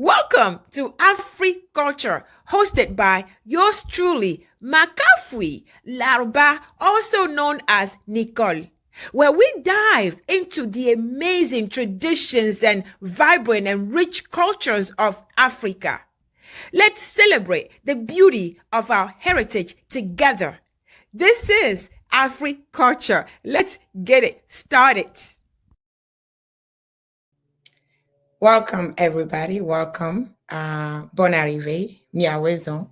Welcome to Afri-Culture, hosted by yours truly, Makafui Laruba, also known as Nicole, where we dive into the amazing traditions and vibrant and rich cultures of Africa. Let's celebrate the beauty of our heritage together. This is Afri-Culture. Let's get it started. Welcome, everybody. Welcome. Bon arrivé, Miaweson.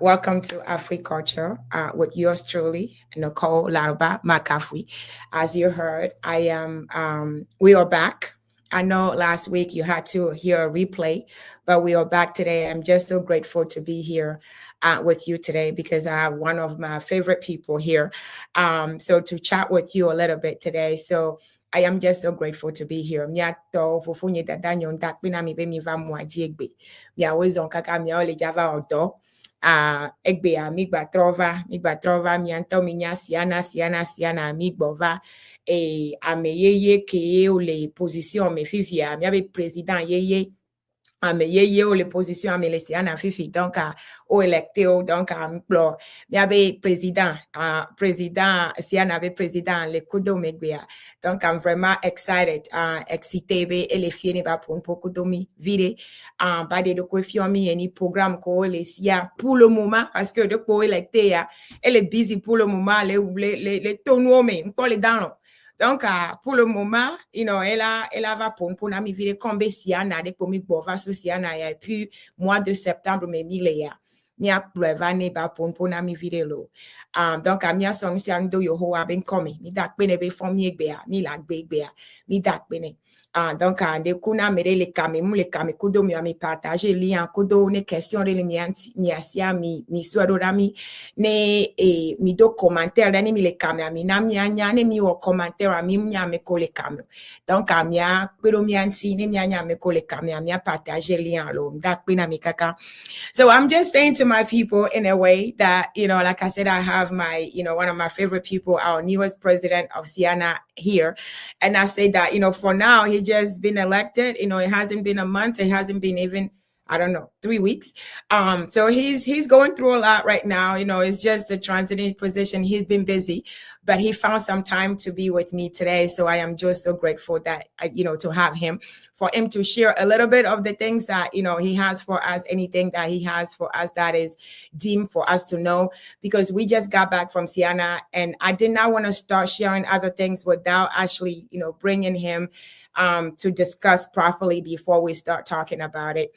Welcome to Afri-Culture with yours truly, Nicole Laruba Makafui. As you heard, we are back. I know last week you had to hear a replay, but we are back today. I'm just so grateful to be here with you today because I have one of my favorite people here. So to chat with you a little bit today. So I am just so grateful to be here. Miato fufunye dadanyo ndakpina mi be mi va mwaji egbe. Mi always on kaka mi ole java odo. Egbe a mi gba trova mi anto mi nya siana mi gbova. Ameyeye ke ole position me fifia mi abe président yeye. Yeye ou les positions mais les CEANA fifi donc au électé donc m'plo il y avait président CEANA avait président le kudo megbea donc I'm vraiment excited excité be ele fieni ba pour kudo mi vide ba de ko fiomi any programme ko les sia pour le moment parce que de ko électé ya elle est busy pour le moment les tonneaux mais m'po les dans. Donc, pour le moment, elle va pour nami vire kombe CEANA de komi bova so CEANA et puis mois de septembre me milea. Mia pleva ne ba pour nami vire lo. Donc mia song si ando yo ho ben komi. Mi dak bene be formi egbea, mi la gbea, mi dak bene. Donc de kuna mere le kame kudo mi partager lien kudo ne question de mi asia mi swado rami ne mi do commentaire dani mi le kame mi na mi anya ne mi wo commentaire mi nya me ko le kame donc amia pero mi anti ne mi anya me ko le kame amia partager lien lo dak pina mi kaka. So I'm just saying to my people in a way that like I said, I have my one of my favorite people, our newest president of CEANA here, and I say that for now he just been elected. It hasn't been a month. It hasn't been even, I don't know, 3 weeks. So he's going through a lot right now. It's just a transiting position. He's been busy, but he found some time to be with me today. So I am just so grateful that, to have him, for him to share a little bit of the things that, he has for us, anything that he has for us that is deemed for us to know, because we just got back from CEANA and I did not want to start sharing other things without actually, bringing him to discuss properly before we start talking about it.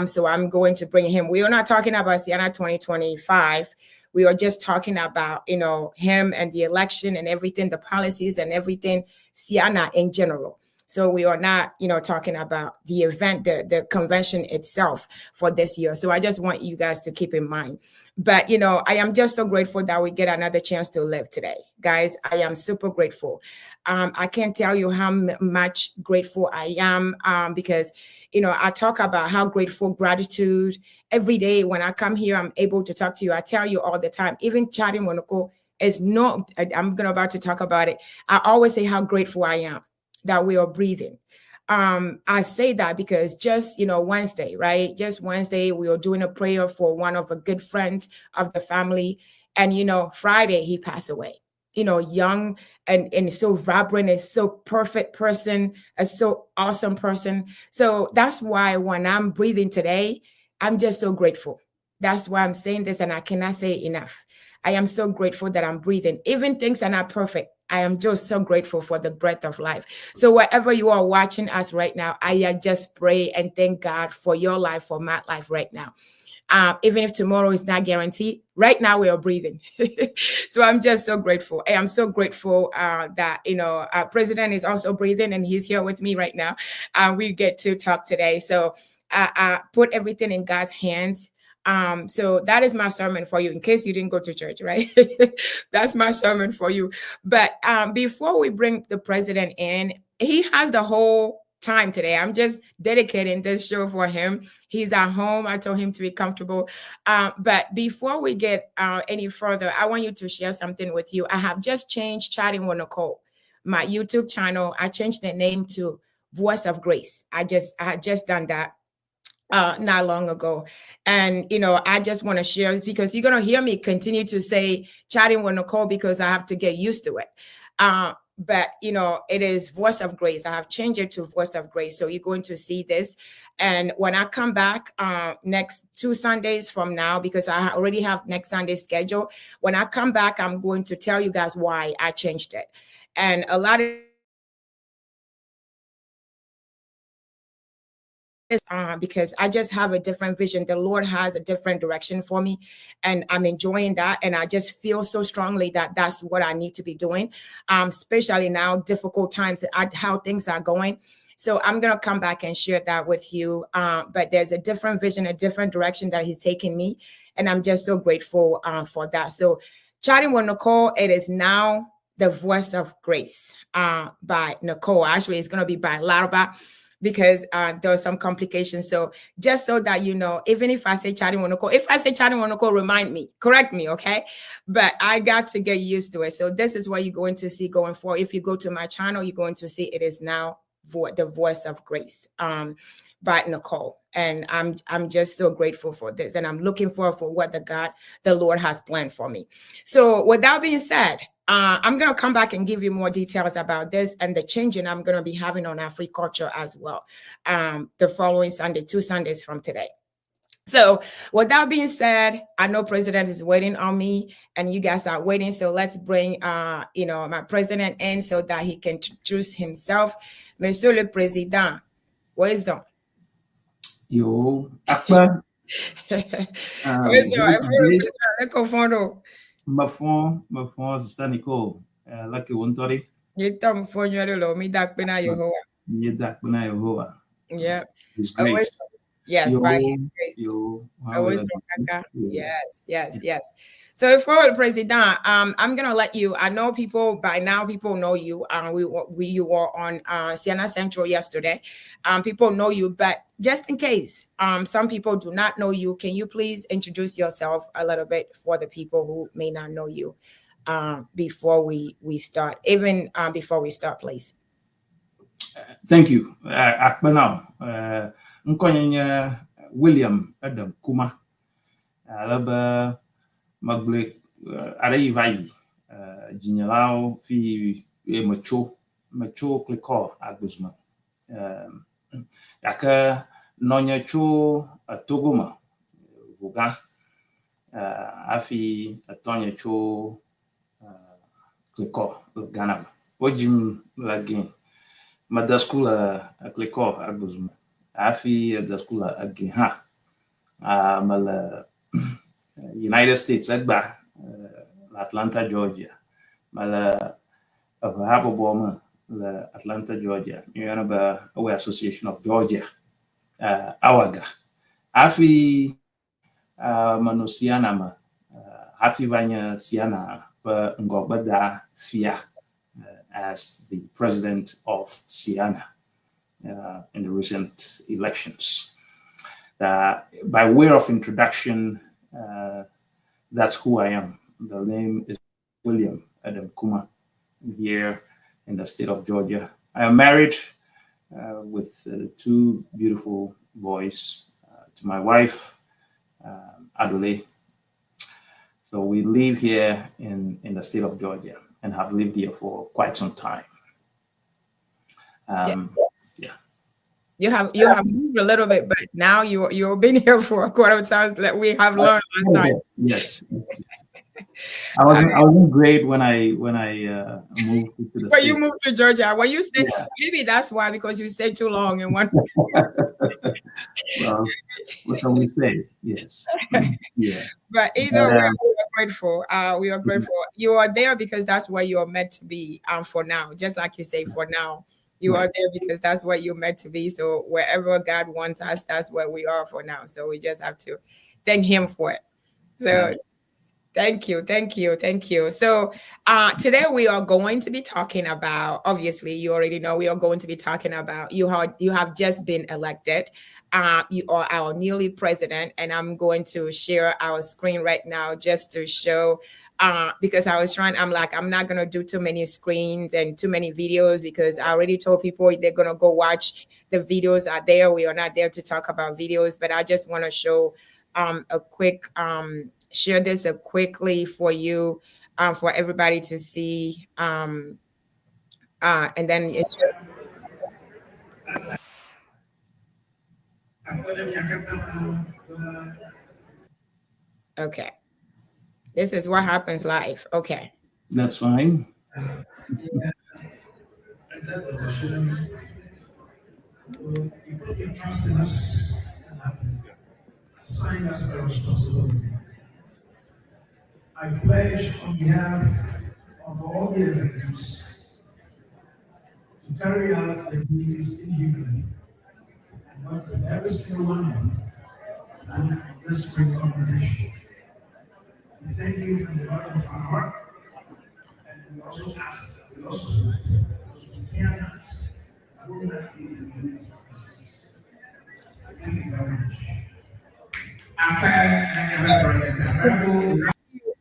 So I'm going to bring him. We are not talking about CEANA 2025. We are just talking about, him and the election and everything, the policies and everything, CEANA in general. So we are not, talking about the event, the convention itself for this year. So I just want you guys to keep in mind. But, I am just so grateful that we get another chance to live today. Guys, I am super grateful. I can't tell you how much grateful I am because, I talk about how grateful, gratitude. Every day when I come here, I'm able to talk to you. I tell you all the time, even chatting Monaco is not, I'm about to talk about it. I always say how grateful I am that we are breathing. I say that because just, Wednesday, right? Just Wednesday, we are doing a prayer for one of a good friends of the family. And, Friday, he passed away. Young and so vibrant, and so perfect person, a so awesome person. So that's why when I'm breathing today, I'm just so grateful. That's why I'm saying this, and I cannot say enough. I am so grateful that I'm breathing. Even things are not perfect. I am just so grateful for the breath of life. So wherever you are watching us right now, I just pray and thank God for your life, for my life right now. Even if tomorrow is not guaranteed, right now we are breathing. So I'm just so grateful. I am so grateful that, our president is also breathing and he's here with me right now. We get to talk today. So I put everything in God's hands. So that is my sermon for you, in case you didn't go to church, right? That's my sermon for you. But before we bring the president in, he has the whole time today. I'm just dedicating this show for him. He's at home. I told him to be comfortable. But before we get any further, I want you to share something with you. I have just changed Chatting with Nicole, my YouTube channel. I changed the name to Voice of Grace. I had just done that. not long ago. And, I just want to share because you're going to hear me continue to say chatting with Nicole because I have to get used to it. But, it is Voice of Grace. I have changed it to Voice of Grace. So you're going to see this. And when I come back next 2 Sundays from now, because I already have next Sunday scheduled, when I come back, I'm going to tell you guys why I changed it. And a lot of because I just have a different vision. The Lord has a different direction for me, and I'm enjoying that. And I just feel so strongly that that's what I need to be doing, especially now, difficult times, how things are going. So I'm going to come back and share that with you. But there's a different vision, a different direction that he's taking me. And I'm just so grateful for that. So chatting with Nicole, it is now the Voice of Grace by Nicole. Actually, it's going to be by Laraba, because there was some complications. So just so that you know, even if I say chatting with Nicole, remind me, correct me, okay? But I got to get used to it. So this is what you're going to see going forward. If you go to my channel, you're going to see it is now the Voice of Grace by Nicole. And I'm just so grateful for this. And I'm looking forward for what the Lord has planned for me. So with that being said, I'm going to come back and give you more details about this and the changing I'm going to be having on Afri-Culture as well. The following Sunday, 2 Sundays from today. So with that being said, I know President is waiting on me and you guys are waiting. So let's bring, my president in so that he can introduce himself. Monsieur le Président, where is on? Yo, Akbar. Where is on? Ma Sister Nicole. Lucky one tori. You tell me for you, me that pena Yehovah. Yeah. His grace. Yes, Yo, by His grace. yo, Yes. So for President, I'm gonna let you. I know people by now. People know you. You were on CEANA Central yesterday. People know you, but just in case, some people do not know you. Can you please introduce yourself a little bit for the people who may not know you before we start? Even before we start, please. Thank you. Akbar Nkonye William Adam KUMAH. Alaba Magle Arayivai Jinyalao fi macho kliko agbuzma. Yaka nonya cho Togoma Vuga afi atonya cho kliko Ghana. Ojim lagin Madaskula kliko agbuzma. Afi Daskula Agiha Mal United States Agba Atlanta, Georgia. Mal Haboboma Atlanta, Georgia. You're Away Association of Georgia. Awaga. Afi Manusiana ma Afi Vanya Siana Ngobada Fia as the president of CEANA. In the recent elections. By way of introduction, that's who I am. The name is William Adam KUMAH. I'm here in the state of Georgia. I am married with 2 beautiful boys to my wife, Adole. So we live here in the state of Georgia and have lived here for quite some time. You have moved a little bit, but now you've been here for quite a time. Like we have learned last time. Yes. I wasn't great when I moved to the But state. you moved to Georgia. When you stay, maybe that's why, because you stayed too long in one. Well, what can we say? Yes. Yeah. But either way, we are grateful. We are grateful. You are there because that's where you are meant to be. For now, just like you say, for now. You are there because that's what you're meant to be. So wherever God wants us, that's where we are for now. So we just have to thank Him for it. So Thank you, thank you, thank you. So, today we are going to be talking about. Obviously, you already know we are going to be talking about you have just been elected. You are our newly president, and I'm going to share our screen right now just to show. Because I was trying, I'm like, I'm not gonna do too many screens and too many videos because I already told people they're gonna go watch the videos are there. We are not there to talk about videos, but I just want to show a quick share this quickly for you, for everybody to see, and then it's okay. This is what happens live. Okay. That's fine. You trust in us and assign us the responsibility. I pledge on behalf of all the executives to carry out the duties inhumanly and work with every single one of you and this great organization. We thank you from the bottom of our heart, and we also ask, we also because we cannot, I will not be able to do these promises. Thank you very much.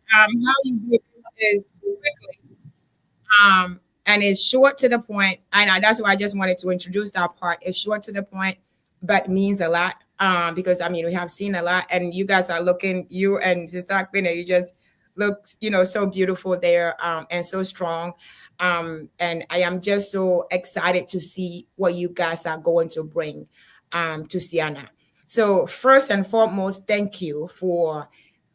How you do this quickly, and it's short to the point. And that's why I just wanted to introduce that part. It's short to the point, but means a lot. Because I mean, we have seen a lot, and you guys are looking. You and Sister Akpina, you just look, so beautiful there, and so strong. And I am just so excited to see what you guys are going to bring, to CEANA. So first and foremost, thank you for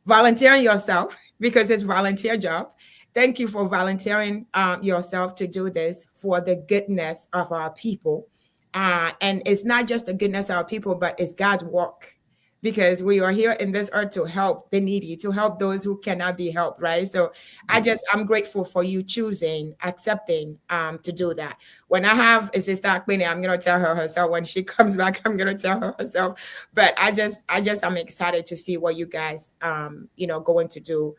volunteering yourself because it's volunteer job. Thank you for volunteering yourself to do this for the goodness of our people. And it's not just the goodness of our people, but it's God's work, because we are here in this earth to help the needy, to help those who cannot be helped, right? So I'm grateful for you choosing, accepting to do that. When I have a sister Akpini, I'm gonna tell her herself. When she comes back, I'm gonna tell her herself. But I'm excited to see what you guys going to do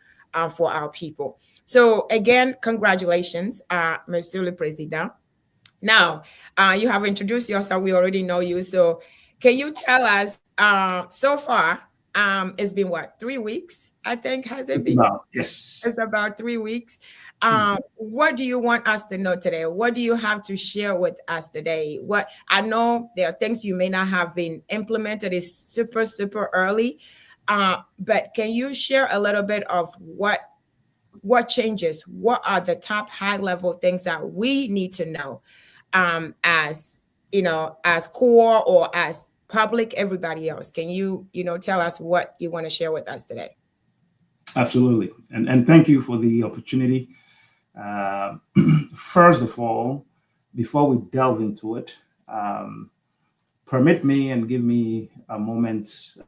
for our people. So again, congratulations, Monsieur le Président. Now, you have introduced yourself. We already know you. So can you tell us, so far, it's been what, 3 weeks, I think, has it It's been? about, yes. It's about 3 weeks. What do you want us to know today? What do you have to share with us today? What I know there are things you may not have been implemented. It's super, super early. But can you share a little bit of what changes? What are the top high level things that we need to know, as as core or as public, everybody else? Can you tell us what you want to share with us today? Absolutely. And thank you for the opportunity. Uh, First of all, before we delve into it, permit me and give me a moment to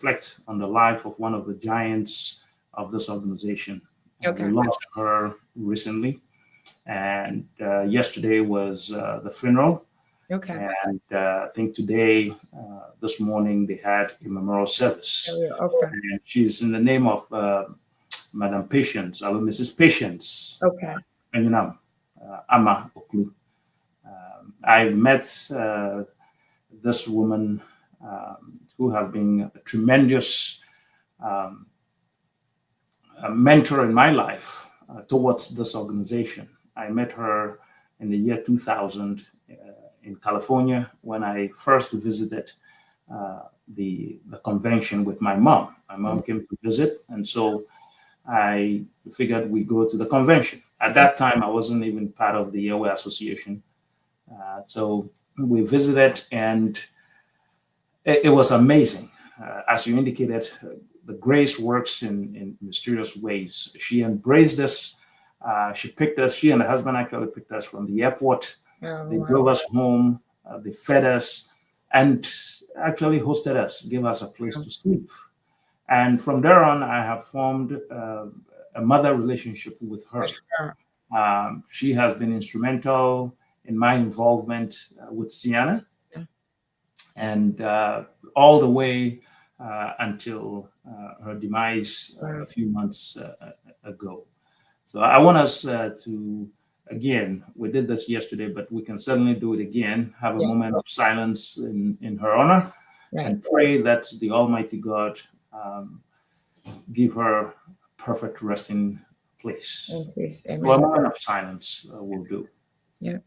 reflect on the life of one of the giants of this organization. Okay. We lost her recently, and yesterday was the funeral. Okay. And I think today, this morning, they had a memorial service. Okay. And she's in the name of Madam Patience, Mrs. Patience, Okay. and Ama Oklu. I met this woman, who have been a tremendous mentor in my life towards this organization. I met her in the year 2000 in California when I first visited the convention with my mom. My mom came to visit, and so I figured we go to the convention. At that time, I wasn't even part of the Airway Association. So we visited, and it was amazing. As you indicated, the grace works in mysterious ways. She embraced us. She picked us. She and her husband actually picked us from the airport. They drove us home. They fed us, and actually hosted us, gave us a place to sleep. And from there on, I have formed a mother relationship with her. She has been instrumental in my involvement with CEANA, and all the way until her demise a few months ago. So I want us to, again, we did this yesterday, but we can certainly do it again, have a moment of silence in her honor, and pray that the Almighty God give her perfect resting place. Yes, amen. So a moment of silence will do. Yeah.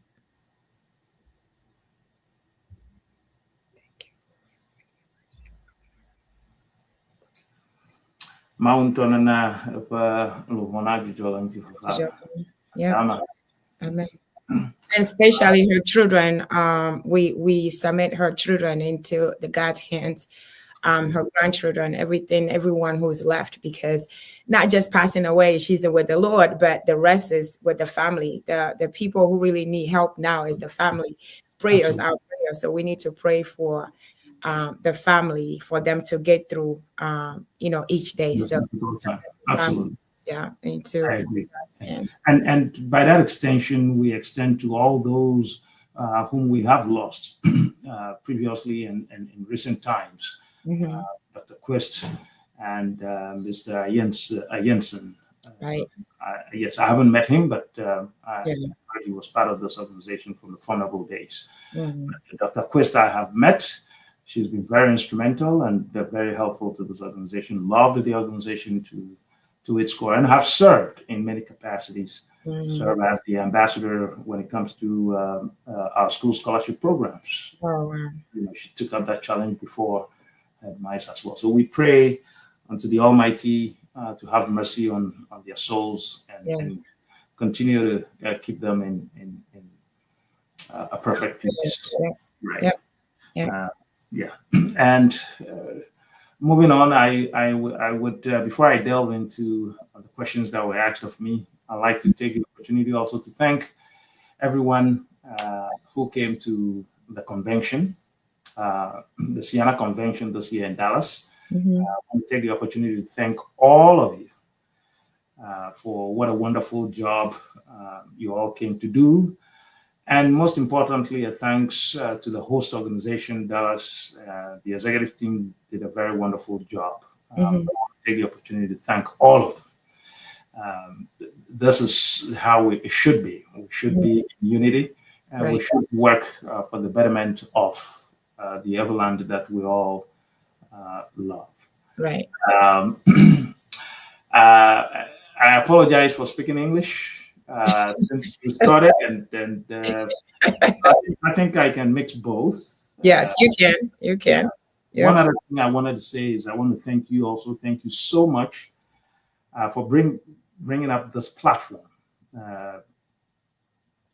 Mountain na Luhona Jujolanti for Yeah. Amen. Especially her children. We submit her children into the God's hands. Her grandchildren, everyone who's left, because not just passing away, she's with the Lord, but the rest is with the family. The people who really need help now is the family. Prayers, our prayers. So we need to pray for the family, for them to get through each day. So absolutely. Yeah, into I agree. And by that extension, we extend to all those whom we have lost previously and in recent times. Dr. Quist and Mr. Jensen. Right. Yes, I haven't met him, but I heard he was part of this organization from the vulnerable days. Dr. Quist I have met. She's been very instrumental and very helpful to this organization. Loved the organization to its core, and have served in many capacities. Served as the ambassador when it comes to our school scholarship programs. Oh, wow. She took up that challenge before mice as well. So we pray unto the Almighty to have mercy on their souls and continue to keep them in a perfect peace. Right. Yeah. And moving on, I would before I delve into the questions that were asked of me, I'd like to take the opportunity also to thank everyone who came to the convention. The CEANA convention this year in Dallas. I want to take the opportunity to thank all of you for what a wonderful job you all came to do. And most importantly, a thanks to the host organization, Dallas. The executive team did a very wonderful job. I want to take the opportunity to thank all of them. This is how it should be. We should be in unity, and we should work for the betterment of the Everland that we all love. Right. I apologize for speaking English since you started, and I think I can mix both. Yes, you can. You can. One other thing I wanted to say is I want to thank you also. Thank you so much for bringing up this platform.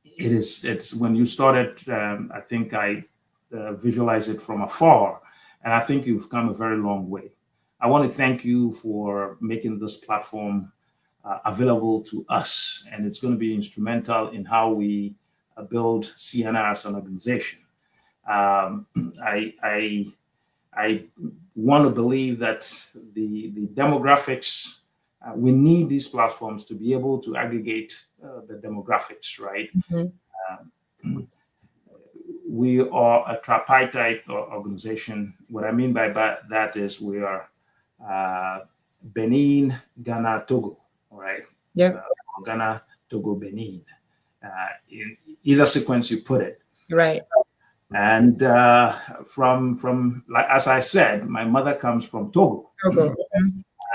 It's when you started. I think I visualize it from afar, and I think you've come a very long way. I want to thank you for making this platform available to us, and it's going to be instrumental in how we build CEANA as an organization. I want to believe that the demographics, we need these platforms to be able to aggregate the demographics, right? We are a tripartite organization. What I mean by that is we are Benin, Ghana, Togo, all right? Ghana, Togo, Benin. In either sequence you put it. Right. And from like as I said, my mother comes from Togo.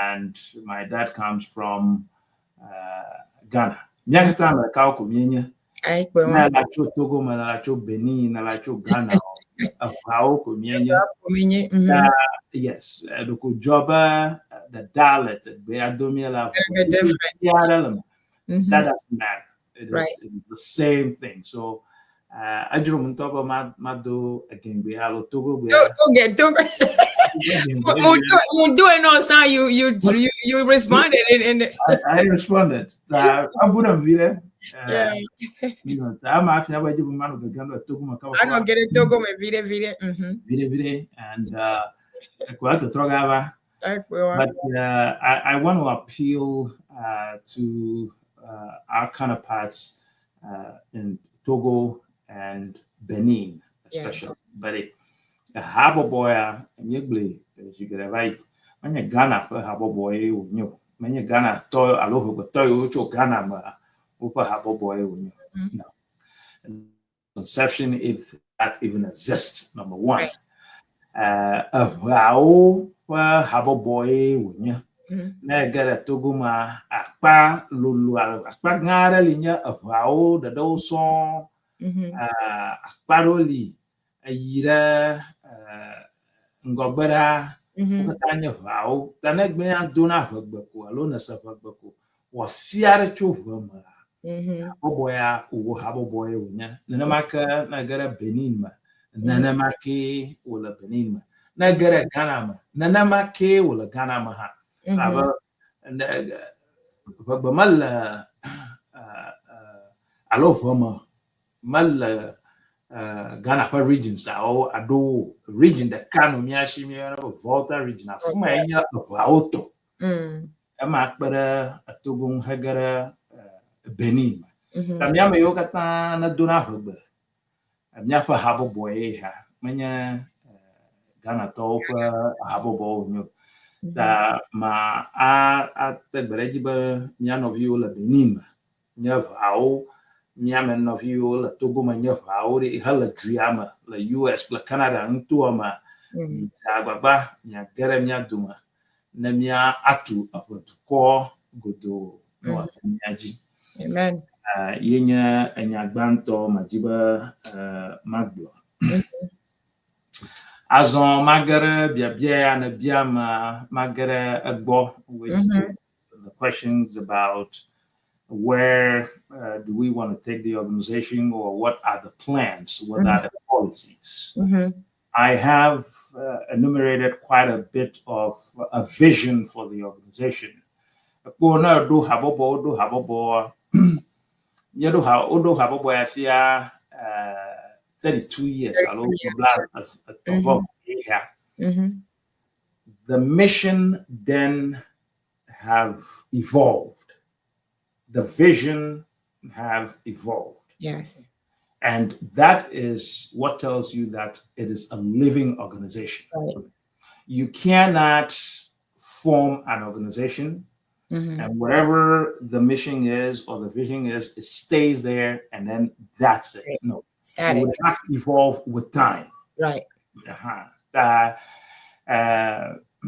And my dad comes from Ghana. Togo, Benin, Ghana. Yes, the dialect, that doesn't matter. It is the same thing. So I do again Togo. You responded and I responded. I'm good on Vile. I'm after I don't get it Togo Vile and but I want to appeal to our counterparts in Togo and Benin, especially. But a harbor boy, Because you get a right. When you Ghana, for Habo Boy, you when you Ghana, toy, aloha, but toy, Ghana, Upa Habo Boy, no. Conception, if that even exists, number one. Wow, Habo Boy, na gara toguma akpa lulu akpa ngara linya avao da do so akparoli ayira ngogbara ukatanya vao tanegbe anduna hogbeku alona safagbeku wa fiare chuhuma oboya uwo haboboy unya nanamaka na gara Benin ma nanamake wala Benin ma na gara Ghana ma nanamake wala Ghana ma ha aba mal alofama mal Ghana kwa regions au ado region da Kano miashi mi Volta region afuma enya auto ama akpara atogun hagara Benin tamya me yokata na dona hogbe amya fa habo boy ha manya Ghana to kwa habo bo nyo da ma a te bereji ba nya no viola Benin nya vao nya men no viola Togo ma nya vao ri hala driama la US la Canada ntuama baba nya gere nya duma na mia atu apotuko godo no akunyaji Amen. Yenya enyagbanto majiba magbo azon magere bia na bia magere egbo, which the questions about where do we want to take the organization, or what are the plans, what are the policies. I have enumerated quite a bit of a vision for the organization. Do habobo Yedo ha odo habobo afia 32 years alo the mission then have evolved, the vision have evolved. Yes. And that is what tells you that it is a living organization. Right. You cannot form an organization and whatever the mission is or the vision is, it stays there and then that's it. Right. No, it would have to evolve with time. Right.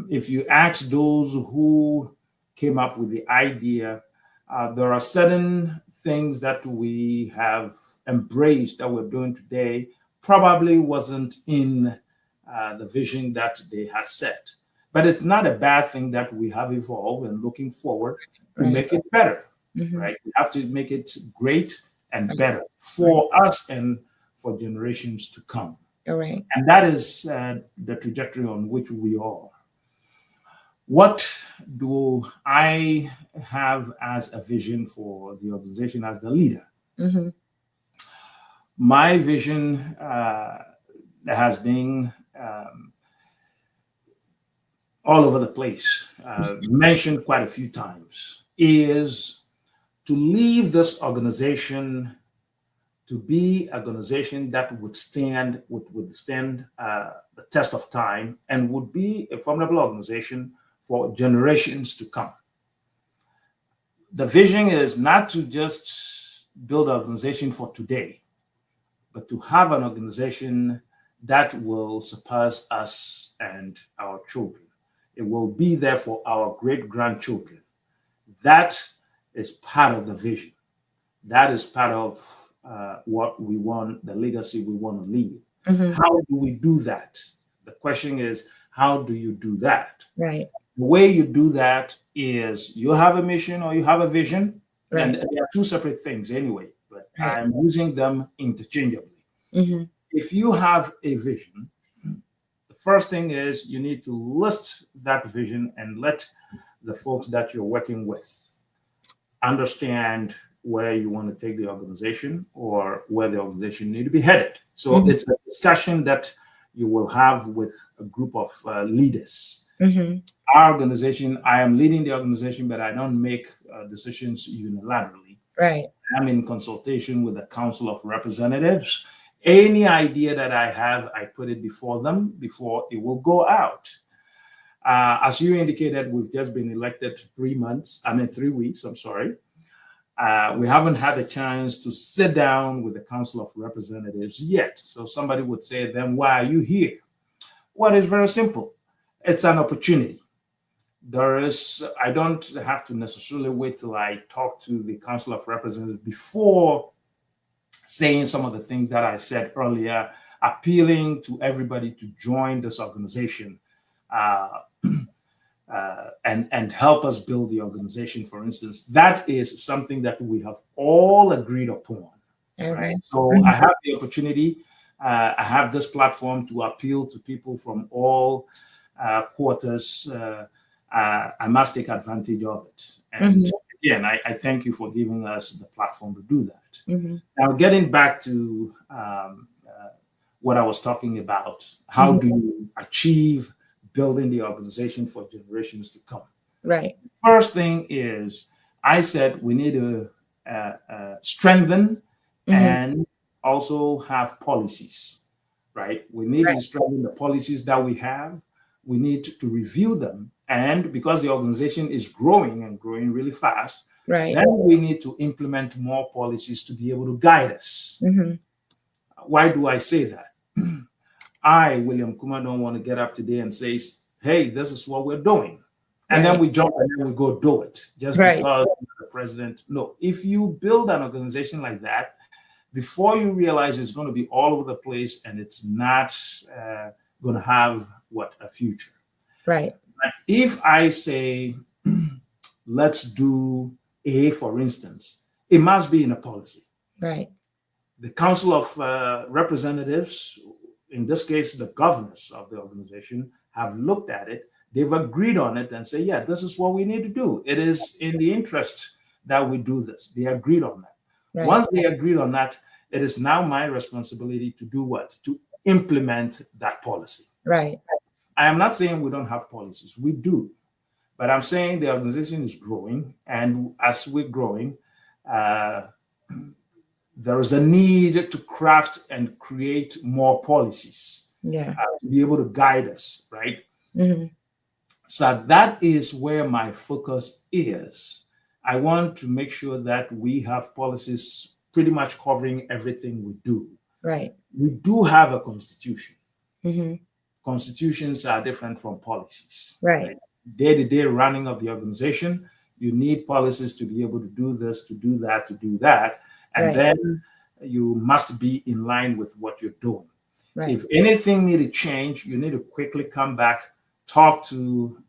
If you ask those who came up with the idea, there are certain things that we have embraced that we're doing today probably wasn't in the vision that they had set. But it's not a bad thing that we have evolved and looking forward to make it better, right? We have to make it great and better for us and for generations to come. All right. And that is the trajectory on which we are. What do I have as a vision for the organization as the leader? My vision has been all over the place, mentioned quite a few times, is to leave this organization to be an organization that would withstand the test of time and would be a formidable organization for generations to come. The vision is not to just build an organization for today, but to have an organization that will surpass us and our children. It will be there for our great-grandchildren. That is part of the vision. That is part of what we want, the legacy we want to leave. How do we do that? The question is, how do you do that? Right. The way you do that is you have a mission or you have a vision, right. And they are two separate things anyway, but right. I'm using them interchangeably. If you have a vision, the first thing is you need to list that vision and let the folks that you're working with understand where you want to take the organization or where the organization need to be headed. So it's a discussion that you will have with a group of leaders. Our organization, I am leading the organization, but I don't make decisions unilaterally. Right. I'm in consultation with the Council of Representatives. Any idea that I have, I put it before them before it will go out. As you indicated, we've just been elected 3 weeks, I'm sorry. We haven't had a chance to sit down with the Council of Representatives yet. So somebody would say, then why are you here? Well, it's very simple. It's an opportunity. I don't have to necessarily wait till I talk to the Council of Representatives before saying some of the things that I said earlier, appealing to everybody to join this organization and help us build the organization, for instance. That is something that we have all agreed upon. Okay. Right? So I have the opportunity, I have this platform to appeal to people from all quarters. I must take advantage of it. And again, I thank you for giving us the platform to do that. Now, getting back to what I was talking about, how do you achieve building the organization for generations to come? Right. First thing is, I said we need to strengthen and also have policies, right? We need to strengthen the policies that we have. We need to review them. And because the organization is growing and growing really fast, then we need to implement more policies to be able to guide us. Why do I say that? I, William KUMAH, don't want to get up today and say, hey, this is what we're doing. And then we jump and then we go do it just because the president. No, if you build an organization like that, before you realize it's going to be all over the place and it's not going to have a future. Right. But if I say, let's do A, for instance, it must be in a policy. Right. The Council of Representatives, in this case, the governors of the organization, have looked at it. They've agreed on it and say, yeah, this is what we need to do. It is in the interest that we do this. They agreed on that. Right. Once they agreed on that, it is now my responsibility to do what? To implement that policy. Right. I am not saying we don't have policies. We do. But I'm saying the organization is growing. And as we're growing, there is a need to craft and create more policies to be able to guide us, right? So that is where my focus is. I want to make sure that we have policies pretty much covering everything we do. Right. We do have a constitution. Constitutions are different from policies. Right. Day-to-day running of the organization, you need policies to be able to do this, to do that, to do that. And then you must be in line with what you're doing. Right. If anything need to change, you need to quickly come back, talk to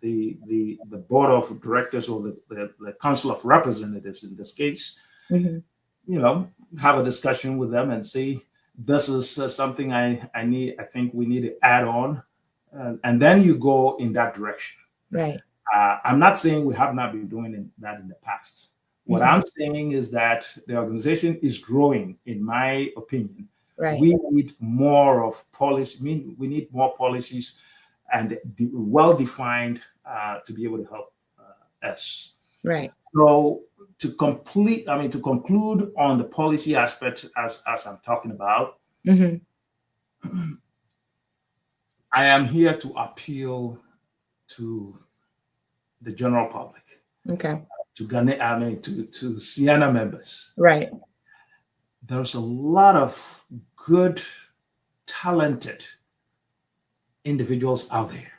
the board of directors or the Council of Representatives in this case, have a discussion with them and say, this is something I think we need to add on. And then you go in that direction. Right. I'm not saying we have not been doing that in the past. What I'm saying is that the organization is growing, in my opinion. Right. We need more of policy. We need more policies and well-defined to be able to help us. Right. So to conclude on the policy aspect, as I'm talking about, I am here to appeal to the general public. Okay. To CEANA members. Right. There's a lot of good, talented individuals out there.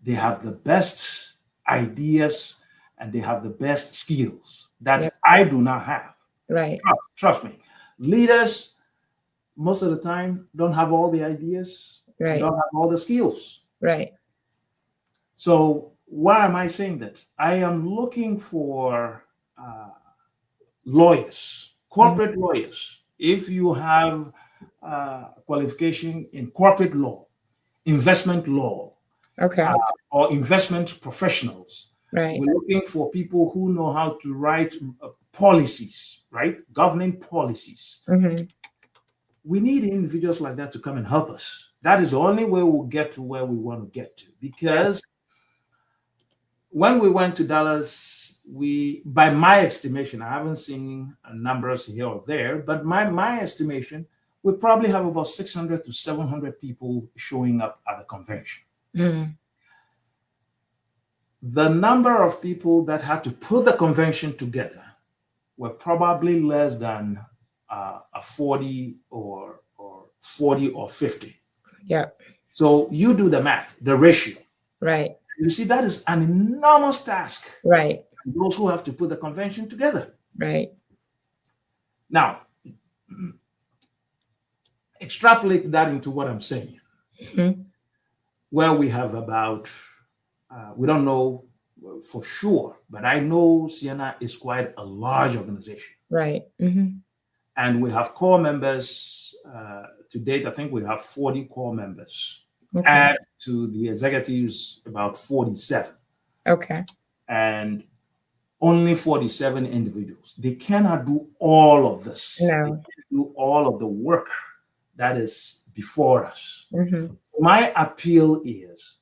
They have the best ideas and they have the best skills that I do not have. Right. Trust me. Leaders, most of the time, don't have all the ideas. Right. Don't have all the skills. Right. So why am I saying that? I am looking for lawyers, corporate lawyers. If you have qualification in corporate law, investment law, or investment professionals, right. We're looking for people who know how to write policies, right? Governing policies. We need individuals like that to come and help us. That is the only way we'll get to where we want to get to. Because when we went to Dallas, by my estimation, I haven't seen numbers here or there, but my estimation, we probably have about 600 to 700 people showing up at the convention. Mm. The number of people that had to put the convention together were probably less than a 40 or 40 or 50. Yeah. So you do the math, the ratio. Right. You see, that is an enormous task. Right. Those who have to put the convention together. Right. Now, extrapolate that into what I'm saying. Mm-hmm. Well, we have about, we don't know for sure, but I know CEANA is quite a large organization. Right. Mm-hmm. And we have core members. To date, I think we have 40 core members. Okay. Add to the executives about 47. Okay. And only 47 individuals. They cannot do all of this. No. They can't do all of the work that is before us. Mm-hmm. My appeal is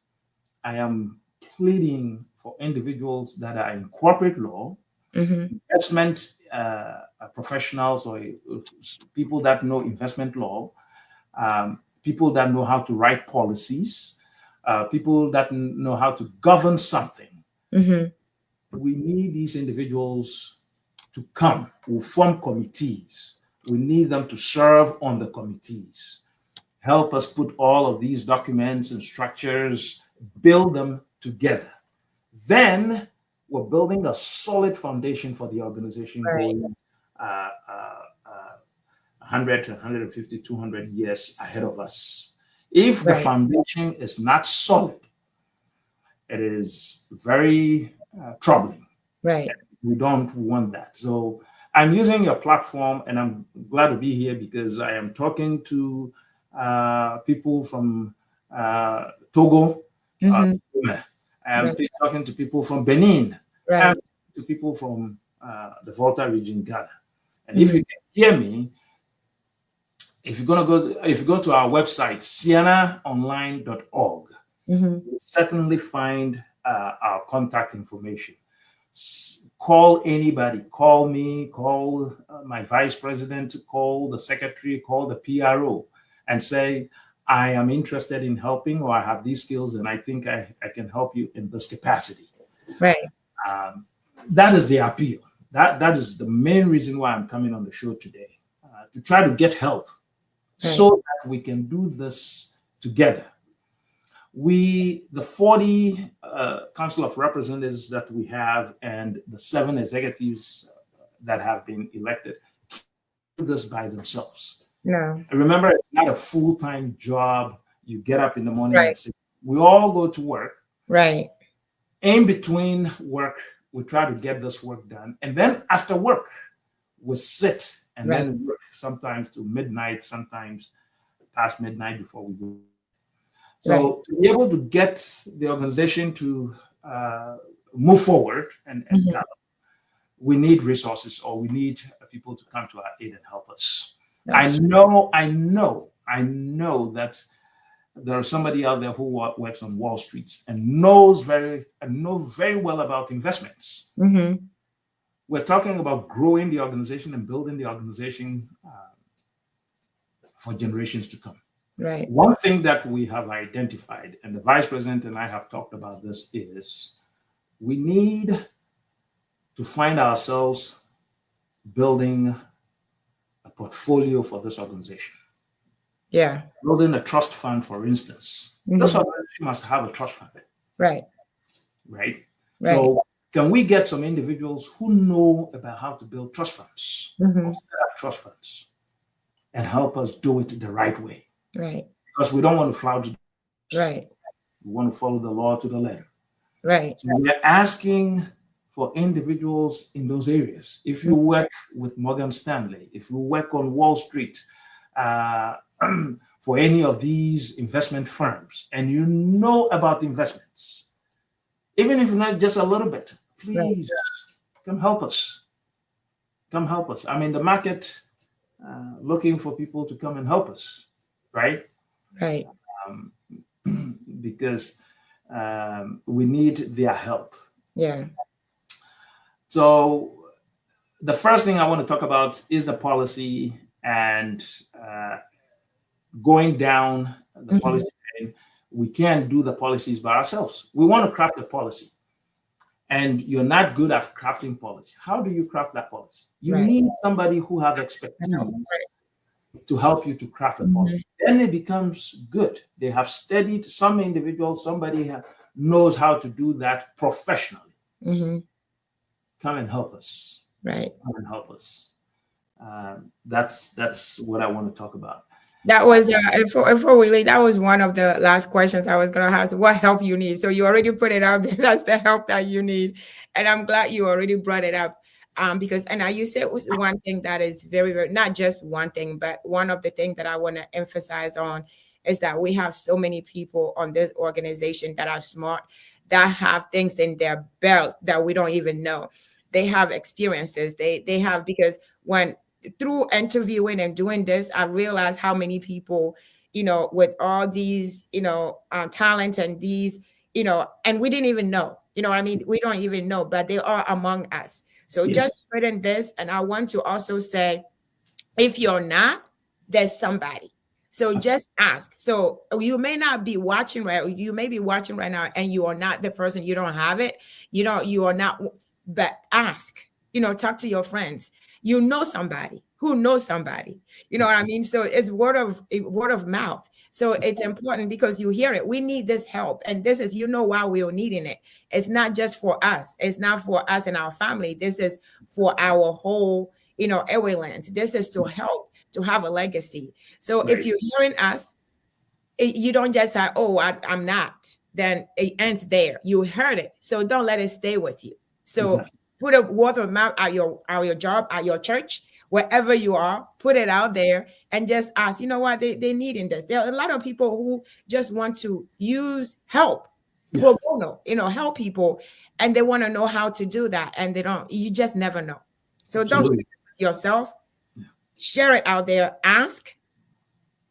I am pleading for individuals that are in corporate law, Mm-hmm. investment professionals, or people that know investment law, people that know how to write policies, people that know how to govern something. Mm-hmm. We need these individuals to come, who form committees. We need them to serve on the committees, help us put all of these documents and structures, build them together. Then we're building a solid foundation for the organization Right. going 100, 150, 200 years ahead of us. If the Right. foundation is not solid, it is very troubling. Right. We don't want that. So I'm using your platform, and I'm glad to be here because I am talking to people from Togo. Mm-hmm. I'm Right. talking to people from Benin, Right. and to people from the Volta region, Ghana. And Mm-hmm. if you can hear me, if you go to our website, CEANAonline.org, Mm-hmm. you'll certainly find our contact information. Call anybody, call me, call my vice president, call the secretary, call the PRO, and say, I am interested in helping, or I have these skills and I think I can help you in this capacity. Right. That is the appeal. That is the main reason why I'm coming on the show today, to try to get help so that we can do this together. The 40 Council of Representatives that we have and the 7 executives that have been elected can't do this by themselves. No. And remember, it's not a full-time job. You get up in the morning Right. and say, we all go to work. Right. In between work, we try to get this work done. And then after work, we sit and Right. then work, sometimes to midnight, sometimes past midnight before we go. So to be able to get the organization to move forward and Mm-hmm. we need resources, or we need people to come to our aid and help us. That's I know that there's somebody out there who works on Wall Street and knows very well about investments. Mm-hmm. We're talking about growing the organization and building the organization for generations to come. Right. One thing that we have identified, and the vice president and I have talked about this, is we need to find ourselves building a portfolio for this organization. Yeah. Building a trust fund, for instance. Mm-hmm. This organization must have a trust fund. Right. Right? Right. So can we get some individuals who know about how to build trust funds, Mm-hmm. or set up trust funds, and help us do it the right way? Right. Because we don't want to flout it. Right. We want to follow the law to the letter. Right. So we're asking for individuals in those areas. If you work with Morgan Stanley, if you work on Wall Street, for any of these investment firms, and you know about investments, even if not just a little bit, please come help us. Come help us. I'm in the market looking for people to come and help us, right? Right. Because we need their help. Yeah. So the first thing I want to talk about is the policy and going down the policy chain. we can't do the policies by ourselves. We want to craft a policy, and you're not good at crafting policy. How do you craft that policy? You need somebody who have expertise to help you to craft a policy. Then it becomes good. They have studied, some individuals, somebody knows how to do that professionally. Come and help us. Right. Come and help us. That's what I want to talk about. That was before we leave, that was one of the last questions I was going to ask. What help you need? So you already put it out there. That's the help that you need, and I'm glad you already brought it up. Because you said was one thing that is very, very, not just one thing, but one of the things that I want to emphasize on is that we have so many people on this organization that are smart, that have things in their belt that we don't even know. They have experiences. They have, because when through interviewing and doing this, I realized how many people, with all these, talents and these, and we didn't even know, what I mean? We don't even know, but they are among us. So just spreading this. And I want to also say, if you're not, there's somebody. So just ask. So you may not be watching you may be watching right now and you are not the person, you don't have it, you are not, but ask, talk to your friends. You know somebody who knows somebody, you know what I mean? So it's word of mouth. So it's important because you hear it. We need this help. And this is, why we are needing it. It's not just for us. It's not for us and our family. This is for our whole, airways. This is to help, to have a legacy. So if you're hearing us, you don't just say, oh, I'm not, then it ends there. You heard it. So don't let it stay with you. So put a word of mouth at your job, at your church, wherever you are, put it out there and just ask, what they need in this. There are a lot of people who just want to use help, pro bono, help people. And they want to know how to do that. And you just never know. So don't do it yourself, share it out there, ask.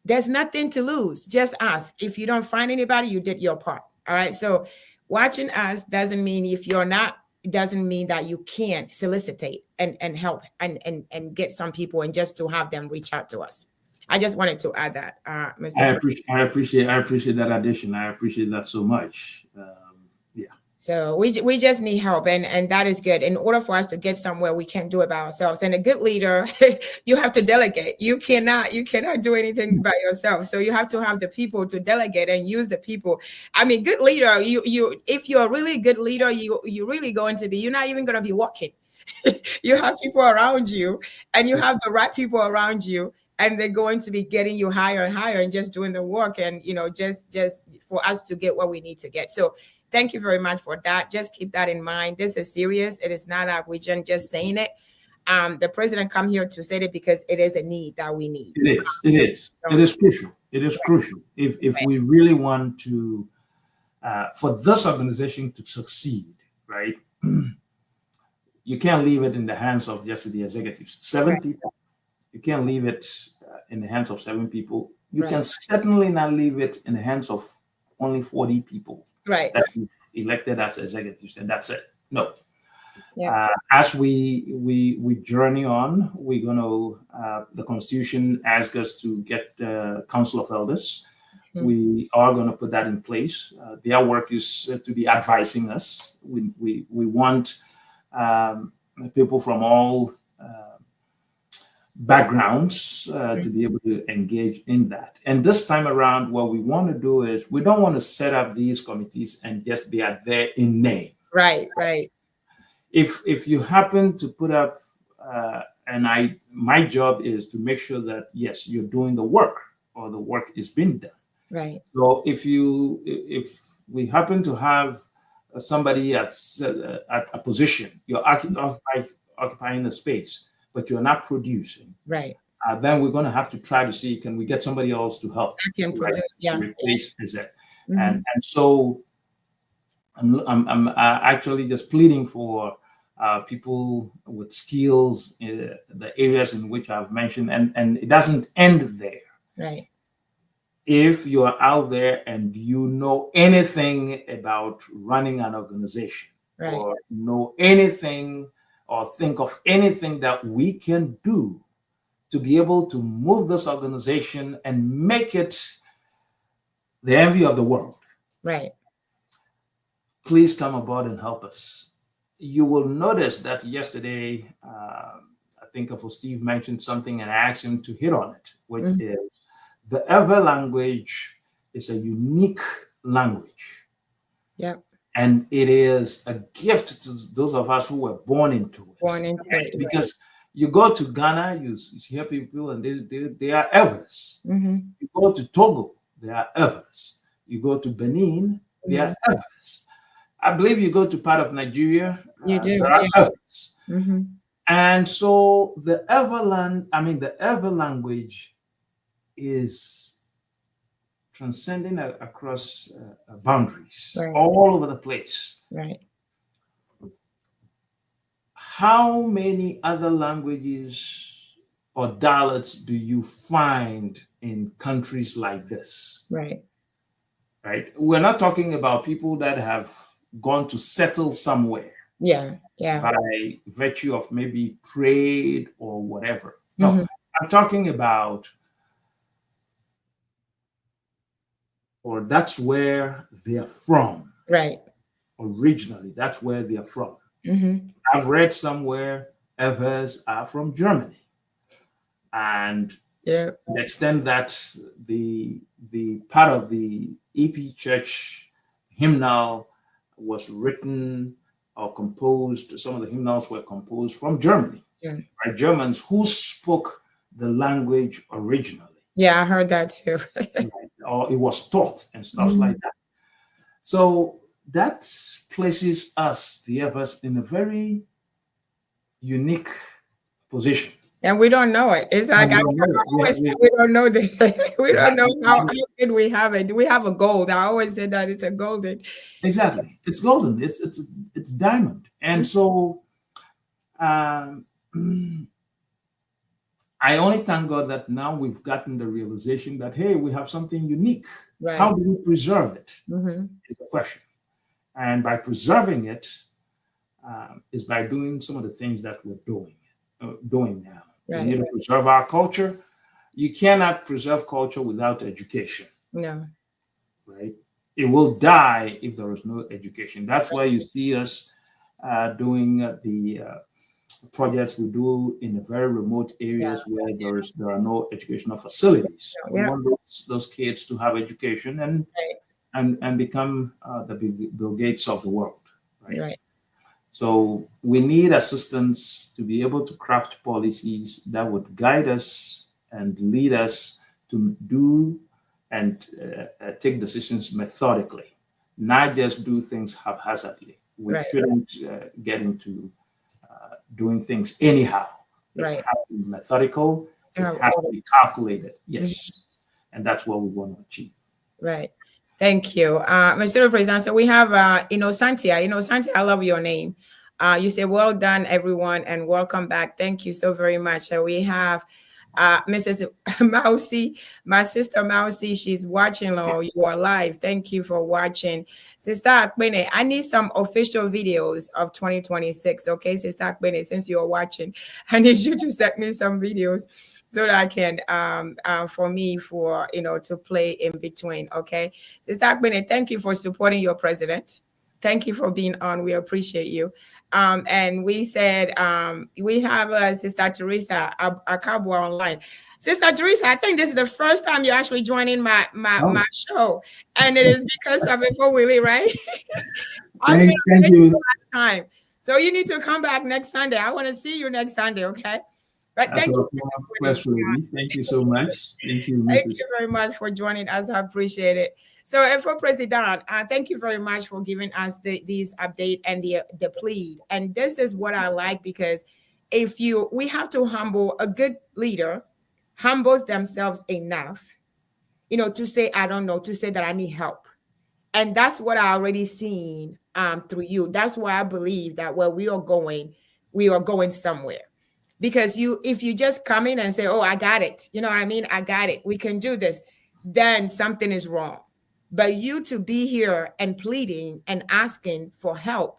There's nothing to lose. Just ask. If you don't find anybody, you did your part. All right. So watching us doesn't mean if you're not, it doesn't mean that you can't solicitate and help and get some people and just to have them reach out to us. I just wanted to add that, Mr. I appreciate that addition. I appreciate that so much. So we just need help, and that is good. In order for us to get somewhere, we can't do it by ourselves. And a good leader, you have to delegate. You cannot do anything by yourself. So you have to have the people to delegate and use the people. I mean, good leader, you if you're a really good leader, you're really going to be, you're not even going to be walking. You have people around you, and you have the right people around you, and they're going to be getting you higher and higher and just doing the work, and just for us to get what we need to get. So thank you very much for that. Just keep that in mind. This is serious. It is not like we just saying it. The president come here to say it because it is a need that we need. It is crucial. It is crucial. If we really want to, for this organization to succeed, right? You can't leave it in the hands of just the executives. 7 people. You can't leave it in the hands of 7 people. You can certainly not leave it in the hands of only 40 people. Right. That you've elected as executives, and that's it. No. As we journey on, we're going to, the Constitution asks us to get Council of Elders. We are going to put that in place. Their work is to be advising us. We want people from all backgrounds to be able to engage in that. And this time around, what we want to do is we don't want to set up these committees and just be out there in name. Right. If you happen to put up, my job is to make sure that yes, you're doing the work or the work is being done. Right. So if we happen to have somebody at a position, you're occupying the space, but you're not producing. Right. Then we're going to have to try to see, can we get somebody else to help? Can produce, replace it. And so I'm actually just pleading for people with skills in the areas in which I've mentioned, and it doesn't end there. Right. If you are out there and you know anything about running an organization, or know anything or think of anything that we can do to be able to move this organization and make it the envy of the world. Right. Please come aboard and help us. You will notice that yesterday, I think Uncle Steve mentioned something and I asked him to hit on it, which is the Ever language is a unique language. Yeah. And it is a gift to those of us who were born into it. Born into it. Because you go to Ghana, you hear people and they are Evers. You go to Togo, they are Evers. You go to Benin, they are Evers. I believe you go to part of Nigeria, You do. there are Evers. Mm-hmm. And so the Ever language is transcending across boundaries all over the place. Right. How many other languages or dialects do you find in countries like this? Right. Right. We're not talking about people that have gone to settle somewhere. Yeah. Yeah. By virtue of maybe trade or whatever. No, I'm talking about, or that's where they're from. Right. Originally, that's where they're from. I've read somewhere Evers are from Germany. And to the extent that the part of the EP Church hymnal was written or composed, some of the hymnals were composed from Germany, by Germans who spoke the language originally. Yeah, I heard that too. Or it was taught and stuff like that. So that places us, the Evers, in a very unique position. And we don't know it. It's like we don't know this. We don't know how good we have it. We have a gold. I always say that it's a golden. Exactly, it's golden. It's diamond. And so, I only thank God that now we've gotten the realization that hey, we have something unique. Right. How do we preserve it? Is the question. And by preserving it, is by doing some of the things that we're doing now. Right. We need to preserve our culture. You cannot preserve culture without education. No. Right? It will die if there is no education. That's why you see us doing the projects we do in the very remote areas where there are no educational facilities. We want those kids to have education and become the Bill Gates of the world. Right. So we need assistance to be able to craft policies that would guide us and lead us to do and take decisions methodically, not just do things haphazardly. We shouldn't get into doing things anyhow. It has to be methodical. It has to be calculated. Yes. And that's what we want to achieve. Right. Thank you. Mr. President, so we have Innocenti. Innocenti, I love your name. You say, well done, everyone, and welcome back. Thank you so very much. We have Mrs. Mousy, my sister Mousy. She's watching. You are live. Thank you for watching. Sister Akbene, I need some official videos of 2026. Okay, Sister Akbene, since you're watching, I need you to send me some videos so that I can, to play in between. Okay, Sister Akbene, thank you for supporting your president. Thank you for being on. We appreciate you. And we said we have Sister Teresa Akabwa online. Sister Teresa, I think this is the first time you're actually joining my show, and it is because of Ifo Willie, right? Thank you. Last time, so you need to come back next Sunday. I want to see you next Sunday, okay? But thank you. Thank you so much. Thank you. Thank you very much for joining us. I appreciate it. So, for President, thank you very much for giving us these update and the plea. And this is what I like, because we have to humble a good leader, humbles themselves enough, to say, I don't know, to say that I need help. And that's what I already seen through you. That's why I believe that where we are going somewhere. Because if you just come in and say, oh, I got it, you know what I mean? I got it. We can do this. Then something is wrong. But you to be here and pleading and asking for help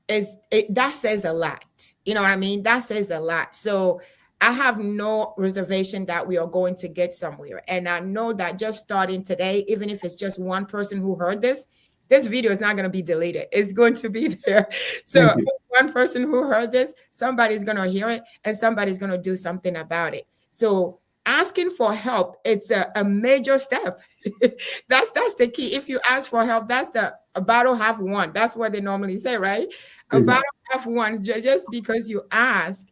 that says a lot. You know what I mean? That says a lot. So I have no reservation that we are going to get somewhere. And I know that just starting today, even if it's just one person who heard this video is not going to be deleted. It's going to be there. So Thank you. one person who heard this, somebody's going to hear it and somebody's going to do something about it. So asking for help, it's a major step. That's the key. If you ask for help, that's a battle half won. That's what they normally say, right? A Exactly. battle half won just because you ask.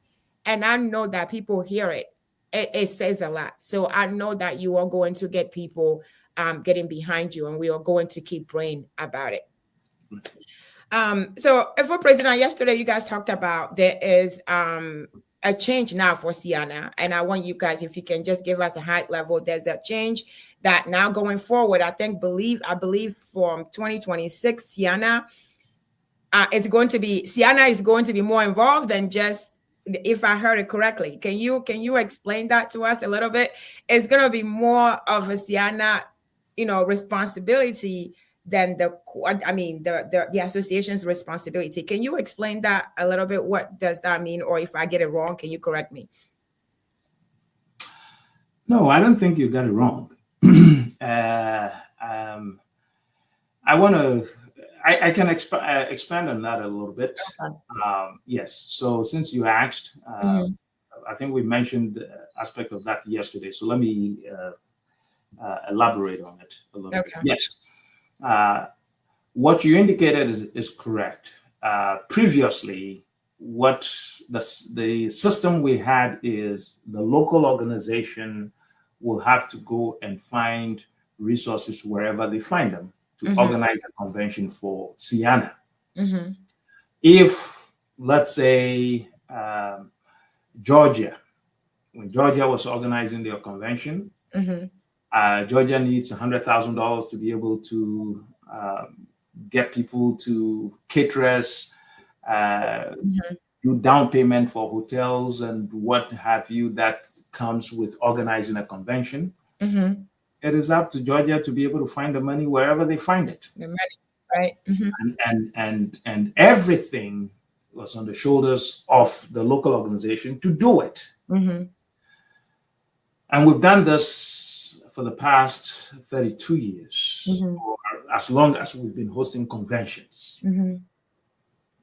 And I know that people hear it. It says a lot. So I know that you are going to get people getting behind you, and we are going to keep praying about it. So for President, yesterday you guys talked about there is a change now for CEANA, and I want you guys, if you can just give us a high level, there's a change that now going forward, I believe from 2026, CEANA is going to be more involved than just, if I heard it correctly. Can you explain that to us a little bit? It's going to be more of a CEANA, responsibility than the association's responsibility. Can you explain that a little bit? What does that mean? Or if I get it wrong, can you correct me? No, I don't think you got it wrong. I want to. I can expand on that a little bit. Okay. Yes. So since you asked, I think we mentioned aspect of that yesterday. So let me elaborate on it a little bit. Yes. What you indicated is correct. Previously, what the system we had is the local organization will have to go and find resources wherever they find them to organize a convention for CEANA. If, let's say, Georgia, when Georgia was organizing their convention, Georgia needs $100,000 to be able to get people to caterers, do down payment for hotels and what have you that comes with organizing a convention. It is up to Georgia to be able to find the money wherever they find it. The money, right? And everything was on the shoulders of the local organization to do it. And we've done this for the past 32 years, or as long as we've been hosting conventions.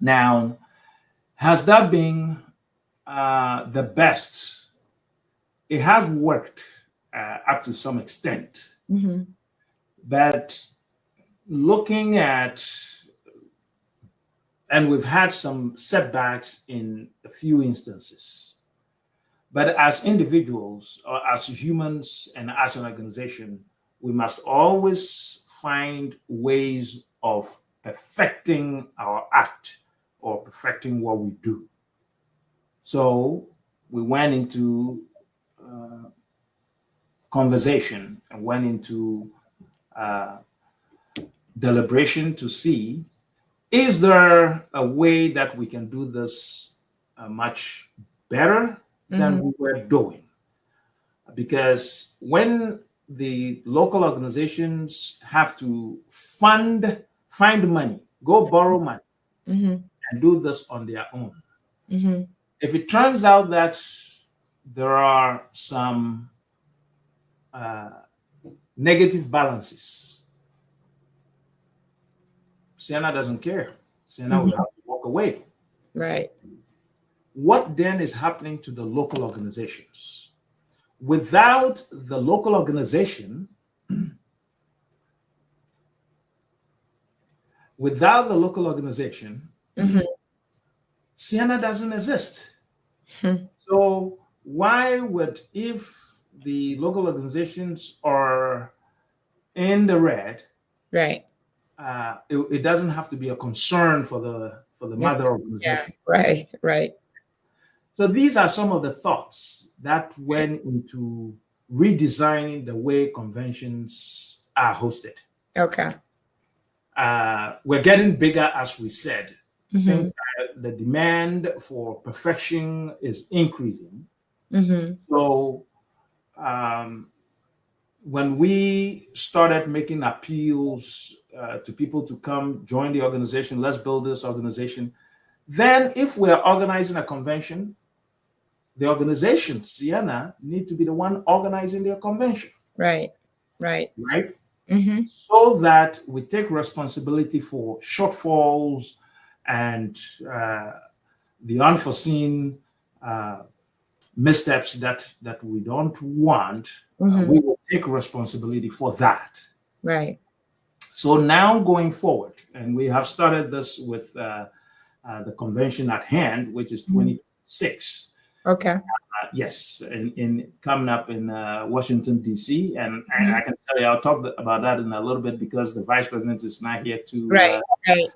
Now, has that been the best? It has worked up to some extent. But looking at, and we've had some setbacks in a few instances, but as individuals or as humans and as an organization, we must always find ways of perfecting our act or perfecting what we do. So we went into conversation and went into deliberation to see, is there a way that we can do this much better than we were doing? Because when the local organizations have to find money, go borrow money, and do this on their own, if it turns out that there are some negative balances, CEANA doesn't care. CEANA will have to walk away. Right. What then is happening to the local organizations? Without the local organization, CEANA doesn't exist. So why would, if the local organizations are in the red, right, it doesn't have to be a concern for the mother organization. Yeah, right. So these are some of the thoughts that went into redesigning the way conventions are hosted. Okay. We're getting bigger, as we said. Things the demand for perfection is increasing. So when we started making appeals to people to come join the organization, let's build this organization, then if we're organizing a convention, the organization, CEANA, need to be the one organizing their convention. Right. Right. Right? Mm-hmm. So that we take responsibility for shortfalls and the unforeseen missteps that we don't want. Mm-hmm. We will take responsibility for that. Right. So now going forward, and we have started this with the convention at hand, which is 2026. Okay. Yes, in coming up in Washington, D.C. And I can tell you, I'll talk about that in a little bit because the vice president is not here to Right. Right.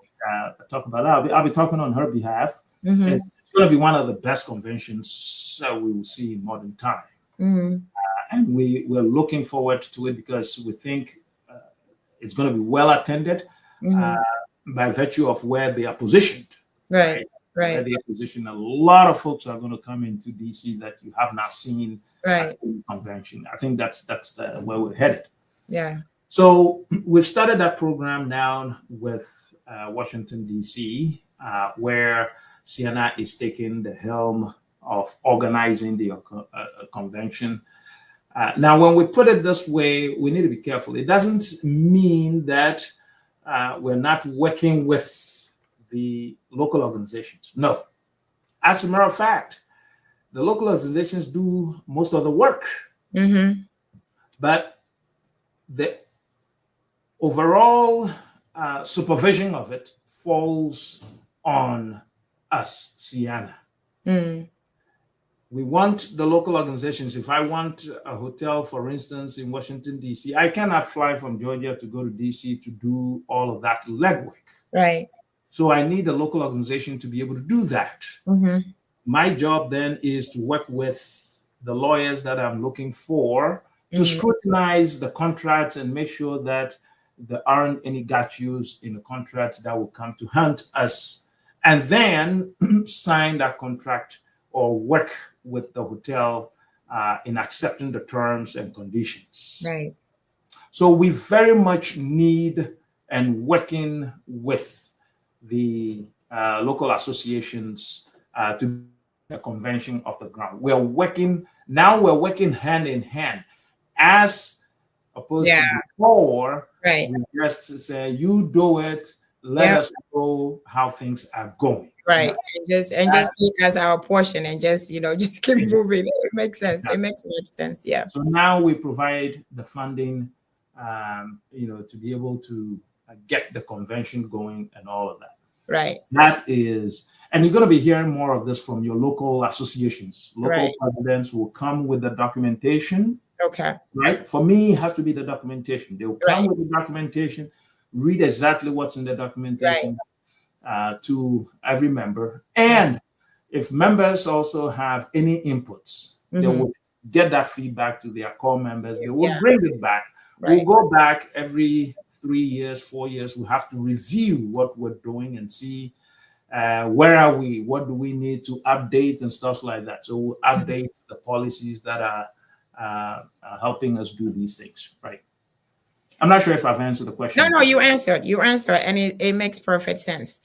talk about that. I'll be talking on her behalf. Mm-hmm. It's going to be one of the best conventions we will see in modern time. Mm-hmm. And we're looking forward to it because we think it's going to be well attended by virtue of where they are positioned. Right. Where Right. they are positioned. A lot of folks are going to come into DC that you have not seen Right. at the convention. I think that's where we're headed. Yeah. So we've started that program now with Washington, D.C., where CEANA is taking the helm of organizing the convention. Now, when we put it this way, we need to be careful. It doesn't mean that we're not working with the local organizations. No. As a matter of fact, the local organizations do most of the work. But the overall supervision of it falls on us, CEANA. We want the local organizations. If I want a hotel, for instance, in Washington, D.C., I cannot fly from Georgia to go to D.C. to do all of that legwork. Right. So I need a local organization to be able to do that. My job then is to work with the lawyers that I'm looking for to scrutinize the contracts and make sure that there aren't any gotchas in the contracts that will come to haunt us, and then sign that contract or work with the hotel in accepting the terms and conditions. Right. So we very much need and working with the local associations to be a convention of the ground. We're working hand in hand as opposed to before. Right. We just say, you do it, let us know how things are going. Right. And just keep as our portion and just, just keep moving. It makes sense. Exactly. It makes much sense. Yeah. So now we provide the funding, to be able to get the convention going and all of that. Right. That is, and you're going to be hearing more of this from your local associations. Local presidents will come with the documentation. Okay. Right. For me, it has to be the documentation. They will come with the documentation, read exactly what's in the documentation to every member. And if members also have any inputs, they will get that feedback to their core members. They will bring it back. We'll go back every 3 years, 4 years. We have to review what we're doing and see where are we, what do we need to update and stuff like that. So we'll update the policies that are helping us do these things, right? I'm not sure if I've answered the question. No, you answered, and it makes perfect sense.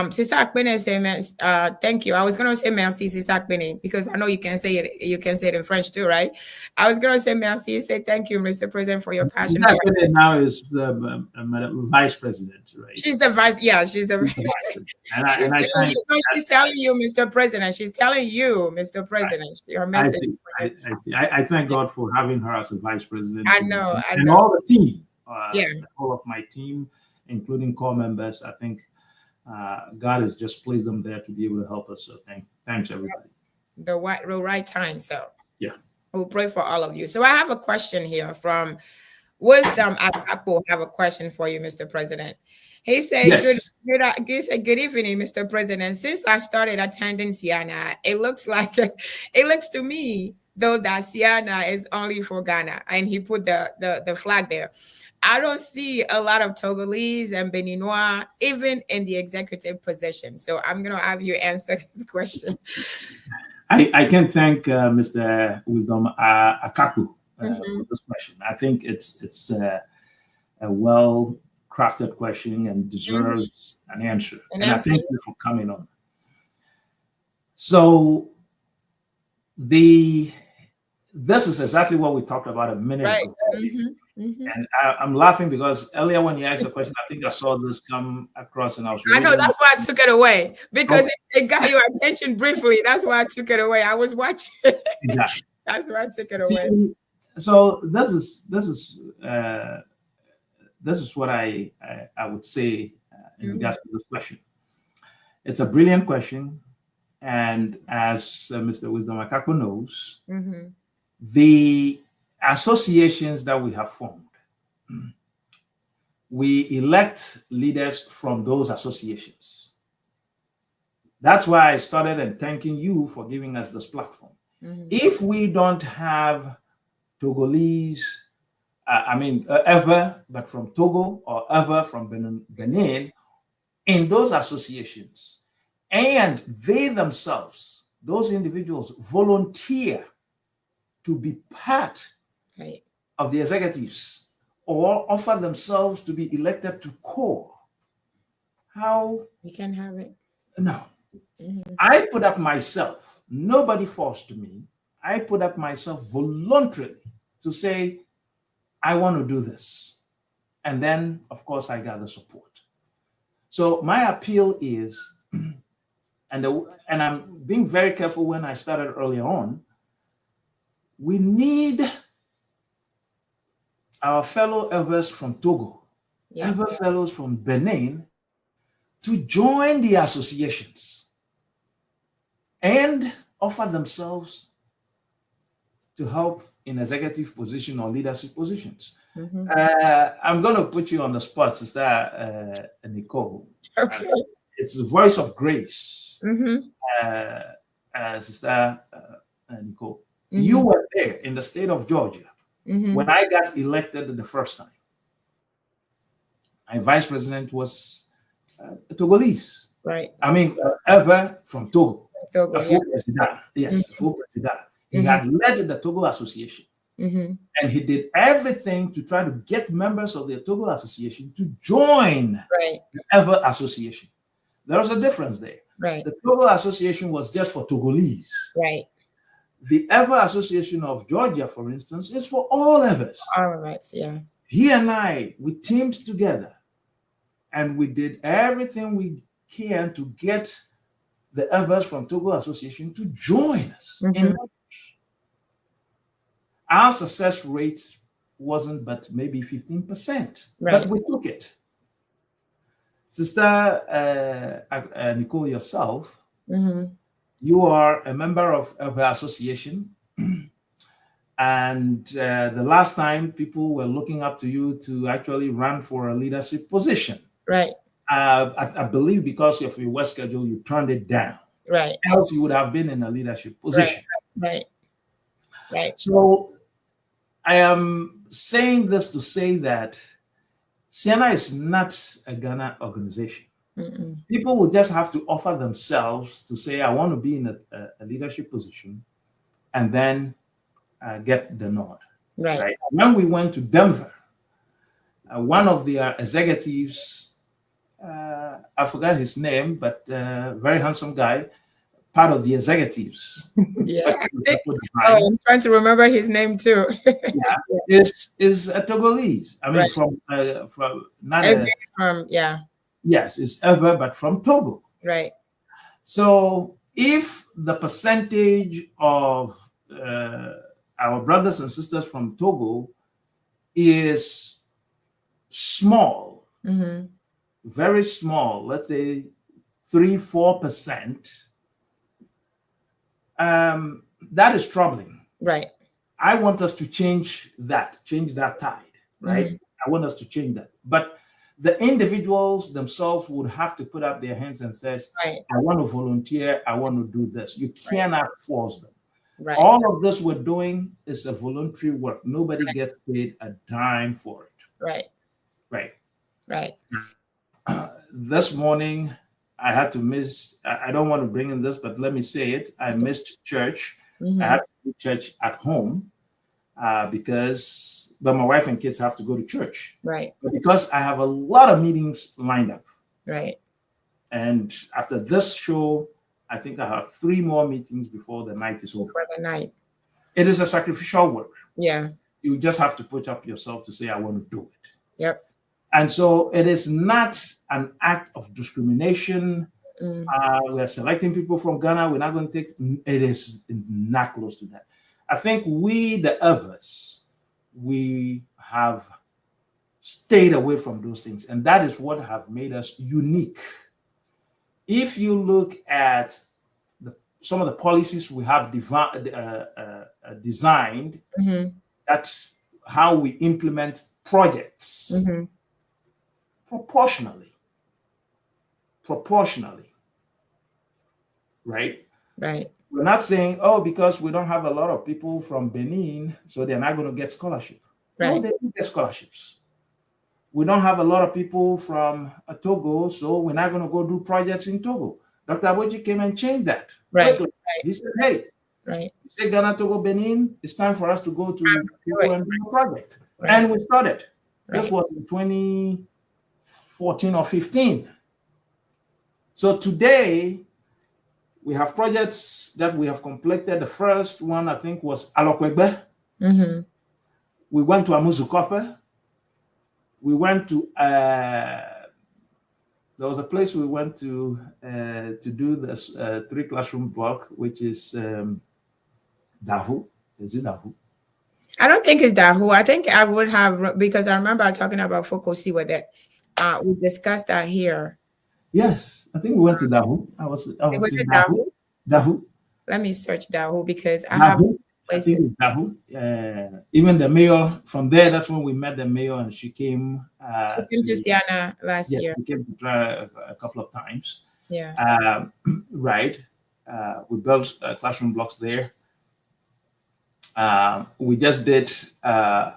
Sister Akbene says, thank you. I was going to say merci, Sister Akbene, because I know you can say it. You can say it in French too, right? I was going to say merci. Say thank you, Mr. President, for your passion. Sister Akbene now is the vice president, right? She's the vice. Yeah, she's the vice president. She's telling you, Mr. President. She's telling you, Mr. President. Her message. I thank God for having her as a vice president. I know. And all the team. All of my team, including core members. I think God has just placed them there to be able to help us. So thanks everybody. The right time. So yeah, we'll pray for all of you. So I have a question here from Wisdom. I will have a question for you, Mr. President. He said, yes. Good evening, Mr. President. Since I started attending CEANA, it looks to me though that CEANA is only for Ghana, and he put the flag there. I don't see a lot of Togolese and Beninois even in the executive position. So I'm going to have you answer this question. I can thank Mr. Wisdom Akaku for this question. I think it's a well-crafted question and deserves an answer. And I thank you for coming on. So this is exactly what we talked about a minute Right. ago. Mm-hmm. And I'm laughing because earlier when you asked the question, I think I saw this come across and I was I know, reading. that's why I took it away, because Okay. it got your attention briefly. That's why I took it away. I was watching. Exactly. That's why I took it away. So this is what I would say in regards to this question. It's a brilliant question, and as Mr. Wisdom Akakpo knows, the associations that we have formed, we elect leaders from those associations. That's why I started and thanking you for giving us this platform. If we don't have Togolese, ever but from Togo or ever from Benin in those associations, and they themselves, those individuals, volunteer to be part of the executives or offer themselves to be elected to core, how we can have it? No. I put up myself, nobody forced me. I put up myself voluntarily to say, I want to do this. And then, of course, I got the support. So my appeal is, and I'm being very careful when I started earlier on, we need our fellow Evers from Togo, Ever fellows from Benin to join the associations and offer themselves to help in executive position or leadership positions. I'm going to put you on the spot, Sister Nicole. Okay. It's the voice of grace, Sister Nicole. You were there in the state of Georgia when I got elected the first time. My vice president was Togolese. Right. I mean, Ever from Togo. Togo, full president. Yes, full president. He had led the Togo Association. And he did everything to try to get members of the Togo Association to join the Ever Association. There was a difference there. The Togo Association was just for Togolese. The Ever Association of Georgia, for instance, is for all Evers. All right, yeah. He and I, we teamed together and we did everything we can to get the Evers from Togo Association to join us. Our success rate wasn't but maybe 15%, but we took it. Sister Nicole, yourself, you are a member of the association. And the last time people were looking up to you to actually run for a leadership position. I believe because of your work schedule, you turned it down. Else you would have been in a leadership position. So I am saying this to say that CEANA is not a Ghana organization. People will just have to offer themselves to say, I want to be in a leadership position, and then get the nod. When we went to Denver, one of the executives, I forgot his name, but very handsome guy, part of the executives. I'm trying to remember his name too. Is a Togolese. I mean, from not yes, it's Ever, but from Togo. So if the percentage of our brothers and sisters from Togo is small, very small, let's say 3-4%, that is troubling. I want us to change that tide, I want us to change that. But the individuals themselves would have to put up their hands and says, I want to volunteer, I want to do this. You cannot force them. All of this we're doing is a voluntary work. Nobody gets paid a dime for it. This morning, I had to miss, I don't want to bring in this, but let me say it. I missed church. I had to do church at home but my wife and kids have to go to church. But because I have a lot of meetings lined up. And after this show, I think I have 3 more meetings before the night is over. For the night. It is a sacrificial work. Yeah. You just have to put up yourself to say, I want to do it. Yep. And so it is not an act of discrimination. We are selecting people from Ghana. We're not going to take it. Is not close to that. I think we, the others, we have stayed away from those things. And that is what have made us unique. If you look at some of the policies we have designed, that's how we implement projects proportionally, right? Right. We're not saying, oh, because we don't have a lot of people from Benin, so they're not going to get scholarship. Right. No, they do get scholarships. We don't have a lot of people from Togo, so we're not going to go do projects in Togo. Dr. Aboji came and changed that. Right. He said, hey, right. You say Ghana, Togo, Benin, it's time for us to go to Togo and do a project. Right. And we started. Right. This was in 2014 or 15. So today, we have projects that we have completed. The first one, I think, was Alokwegbe. We went to Amuzukope. We went to, there was a place we went to do this 3 classroom block, which is Dahu. Is it Dahu? I don't think it's Dahu. I think I would have, because I remember talking about Fokosi with it. We discussed that here. Yes, I think we went to Dahu. I was it Dahu. Dahu. Let me search Dahu because I have places. I think it's Dahu. Even the mayor from there, that's when we met the mayor, and she came. She came to CEANA last year. She came to try a couple of times. Yeah. Right. We built classroom blocks there. We just did a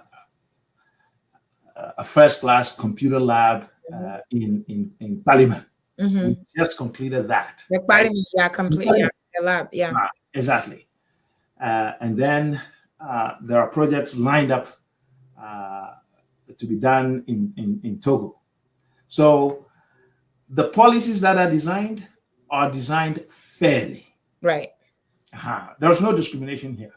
first-class computer lab in Parliament. We just completed that. The Parliament, completely. The lab, exactly. And then there are projects lined up to be done in Togo. So the policies that are designed fairly. Right. There's no discrimination here.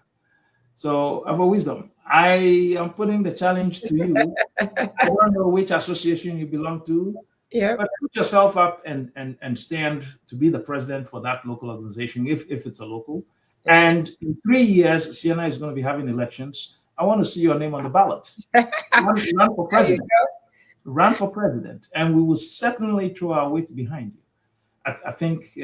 So, Ever Wisdom, I am putting the challenge to you. I don't know which association you belong to, but put yourself up and stand to be the president for that local organization, if it's a local. And in 3 years, CEANA is going to be having elections. I want to see your name on the ballot. Run for president. Run for president, and we will certainly throw our weight behind you. I think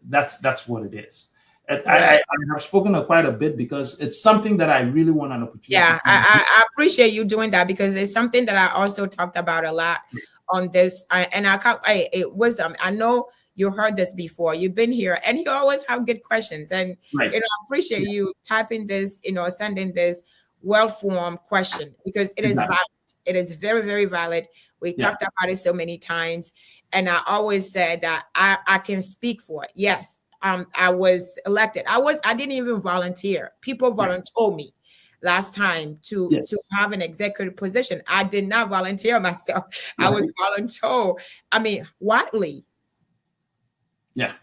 that's what it is. I have spoken quite a bit because it's something that I really want an opportunity. Yeah, I appreciate you doing that because it's something that I also talked about a lot on this. Wisdom, I know you heard this before. You've been here, and you always have good questions. And I appreciate you typing this, sending this well-formed question because it is valid. It is very, very valid. We talked about it so many times, and I always said that I can speak for it. Yes. I was elected. I didn't even volunteer. People volunteered me last time to have an executive position. I did not volunteer myself. I was volunteered. I mean, widely. Yeah.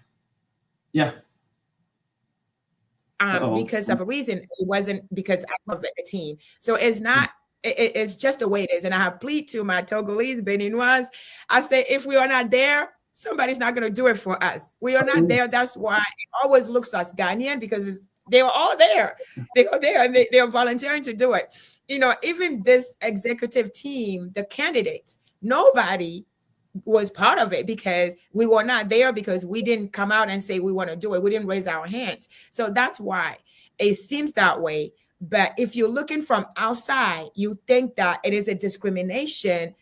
Because of a reason. It wasn't because I love the team. So it's not. It's just the way it is. And I have plead to my Togolese, Beninois. I say, if we are not there, somebody's not going to do it for us. We are not there. That's why it always looks us Ghanaian because they were all there. They go there and they are volunteering to do it. Even this executive team, the candidates, nobody was part of it because we were not there because we didn't come out and say we want to do it. We didn't raise our hands. So that's why it seems that way. But if you're looking from outside, you think that it is a discrimination,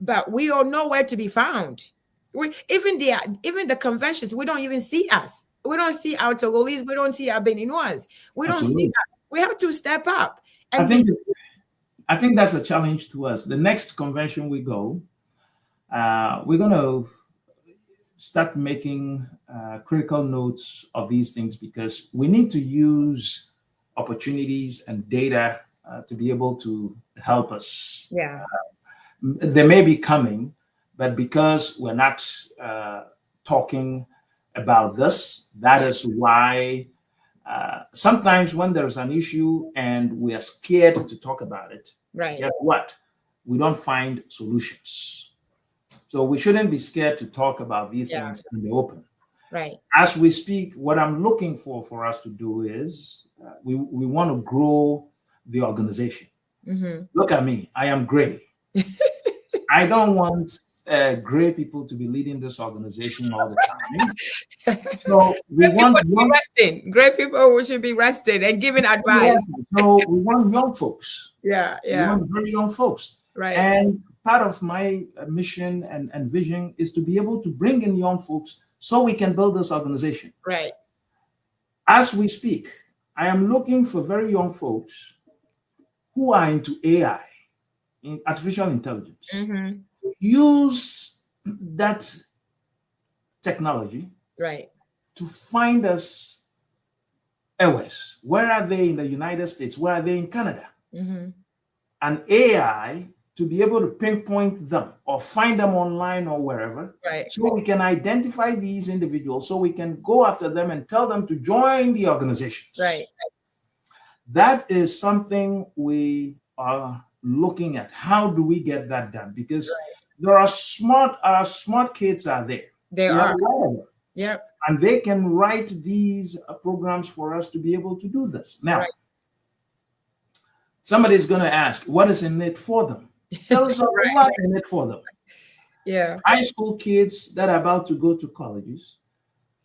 but we are nowhere to be found. Even the conventions, we don't even see us. We don't see our Togolese. We don't see our Beninois. We don't see that. We have to step up. And I think that's a challenge to us. The next convention we go, we're going to start making critical notes of these things because we need to use opportunities and data to be able to help us. Yeah. They may be coming, but because we're not talking about this. That is why sometimes when there's an issue and we are scared to talk about it, Right. guess what? We don't find solutions. So we shouldn't be scared to talk about these things in the open. Right. As we speak, what I'm looking for us to do is we want to grow the organization. Look at me. I am gray. I don't want gray people to be leading this organization all the time. So we want young, resting. Great people should be rested and giving advice. So we want young folks. Yeah. We want very young folks. Right. And part of my mission and vision is to be able to bring in young folks so we can build this organization. Right. As we speak, I am looking for very young folks who are into AI, in artificial intelligence. Use that technology to find us elsewhere. Where are they in the United States? Where are they in Canada? And AI to be able to pinpoint them or find them online or wherever, so we can identify these individuals, so we can go after them and tell them to join the organizations. That is something we are looking at. How do we get that done? Because there are smart kids out there. They are. Yep. And they can write these programs for us to be able to do this. Now, somebody's going to ask, what is in it for them? Tell us what's in it for them. Yeah. High school kids that are about to go to colleges.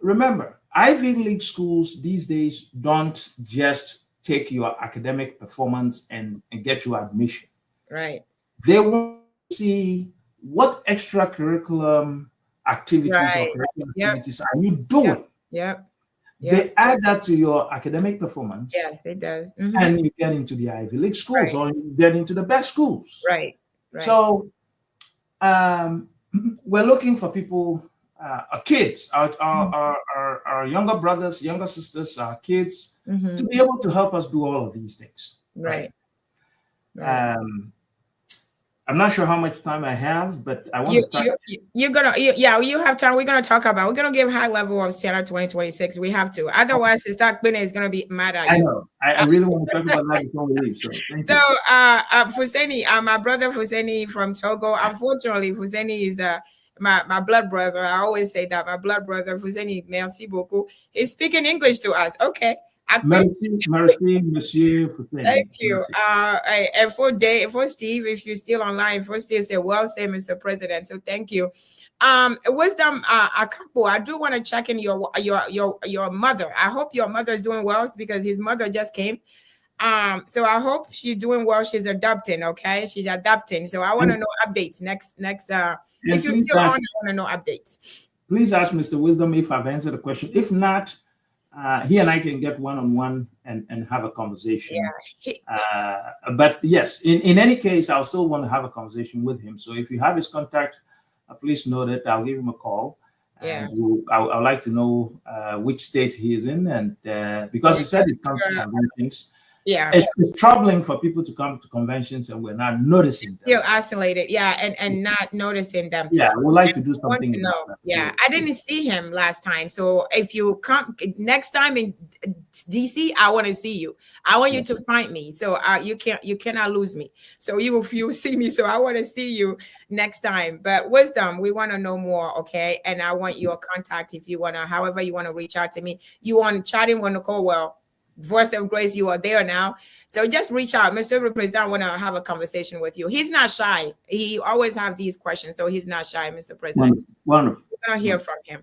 Remember, Ivy League schools these days don't just take your academic performance and get you admission. Right. They want to see what extracurricular activities or curricular activities are you doing. Yep. They add that to your academic performance. Yes, it does. And you get into the Ivy League schools or you get into the best schools. Right. So we're looking for people, kids, our younger brothers, younger sisters, our kids, to be able to help us do all of these things. Right. I'm not sure how much time I have, but I want to talk. You have time. We're going to give high level of CEANA 2026. We have to. Otherwise, the stock is going to be mad at you. I know. I really want to talk about that before we leave. So, thank you. Fuseni, my brother Fuseni from Togo. Unfortunately, Fuseni is my blood brother. I always say that. My blood brother, Fuseni, merci beaucoup. He's speaking English to us. Okay. Merci, Monsieur Fuseni. Thank you. And for Steve, if you're still online, for Steve said, well said, Mr. President. So thank you. Wisdom Akapo, I do want to check in your mother. I hope your mother is doing well because his mother just came. So I hope she's doing well. She's adopting, okay? She's adopting. So I want to know updates next. If you're still on, I want to know updates. Please ask Mr. Wisdom if I've answered the question. If not, he and I can get one-on-one and have a conversation. But yes, in any case, I'll still want to have a conversation with him. So if you have his contact, please note it. I'll give him a call. I'd like to know which state he is in, and because he said it comes to conventions. It's troubling for people to come to conventions and we're not noticing them. You're isolated, and not noticing them. We'd like to do something. I didn't see him last time, so if you come next time in DC, I want to see you. I want you to find me, so you cannot lose me. So you see me, so I want to see you next time. But Wisdom, we want to know more, okay? And I want your contact if you want to, however you want to reach out to me. You want chatting with Nicole? Well, Voice of Grace, you are there now. So just reach out. Mr. President, I want to have a conversation with you. He's not shy. He always have these questions, so he's not shy, Mr. President. Wonderful. We're going to hear from him.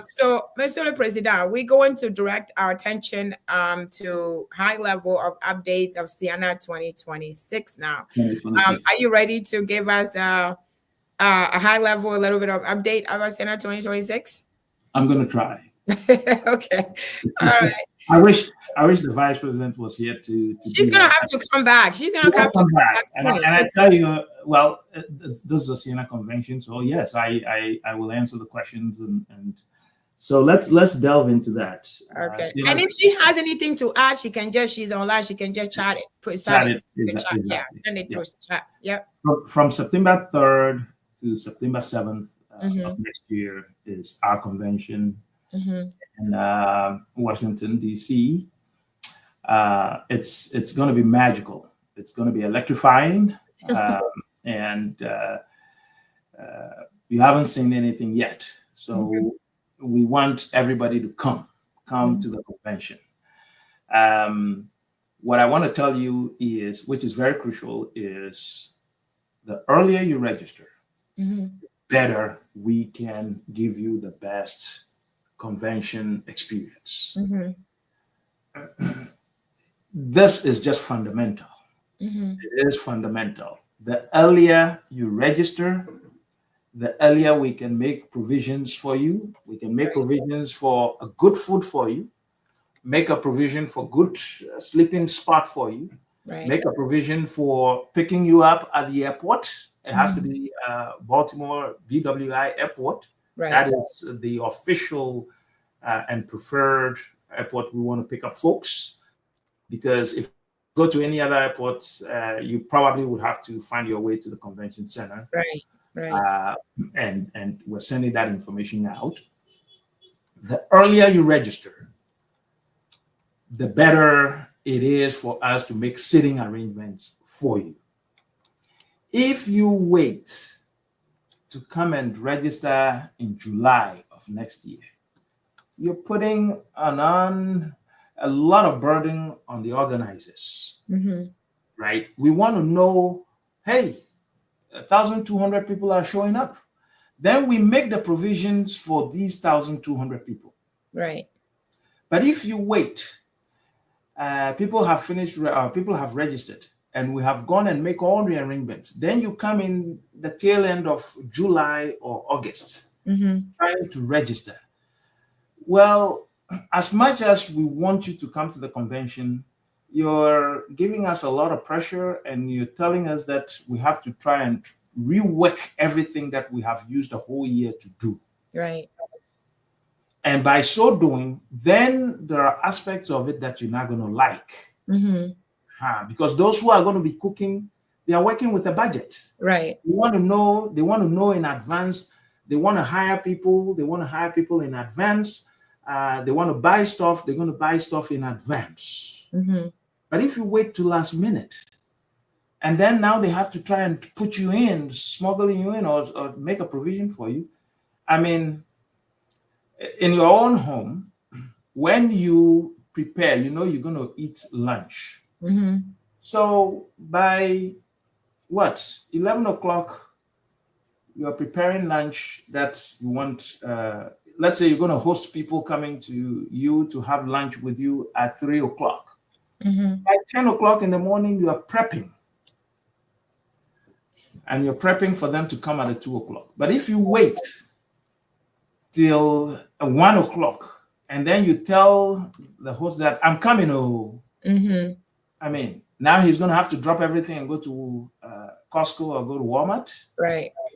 So, Mr. President, we're going to direct our attention to high level of updates of CEANA 2026 now. Are you ready to give us a high level, a little bit of update about CEANA 2026? I'm going to try. Okay. All right. I wish the vice president was here to she's gonna have to come back. She's gonna have to come back. And I tell you, well, this is a CEANA convention, so yes, I will answer the questions and so let's delve into that. Okay. And if she has anything to add, she's online. She can just chat it. Send it to chat. Yep. From September 3rd to September 7th of next year is our convention. in Washington, D.C. It's going to be magical. It's going to be electrifying, and you haven't seen anything yet. So we want everybody to come to the convention. What I want to tell you is, which is very crucial, is the earlier you register, better we can give you the best convention experience. This is just fundamental. It is fundamental. The earlier you register, the earlier we can make provisions for you. We can make provisions for a good food for you, make a provision for good sleeping spot for you, make a provision for picking you up at the airport. It has to be Baltimore BWI Airport. That is the official and preferred airport we want to pick up folks, because if you go to any other airport, you probably would have to find your way to the convention center. And we're sending that information out. The earlier you register, the better it is for us to make sitting arrangements for you. If you wait to come and register in July of next year, you're putting a lot of burden on the organizers, right? We want to know, hey, 1,200 people are showing up. Then we make the provisions for these 1,200 people. But if you wait, people have finished, people have registered, and we have gone and make all the arrangements. Then you come in the tail end of July or August, trying to register. Well, as much as we want you to come to the convention, you're giving us a lot of pressure, and you're telling us that we have to try and rework everything that we have used the whole year to do. And by so doing, then there are aspects of it that you're not going to like. Because those who are going to be cooking, they are working with a budget. They want to know in advance. They want to hire people. They want to hire people in advance. They want to buy stuff. They're going to buy stuff in advance. But if you wait till last minute, and then now they have to try and put you in, smuggle you in, or make a provision for you. I mean, in your own home, when you prepare, you know you're going to eat lunch. So by 11 o'clock, you are preparing lunch that you want. Let's say you're going to host people coming to you to have lunch with you at 3 o'clock. By 10 o'clock in the morning, you are prepping. And you're prepping for them to come at 2 o'clock. But if you wait till 1 o'clock, and then you tell the host that I'm coming, I mean, now he's going to have to drop everything and go to Costco or go to Walmart.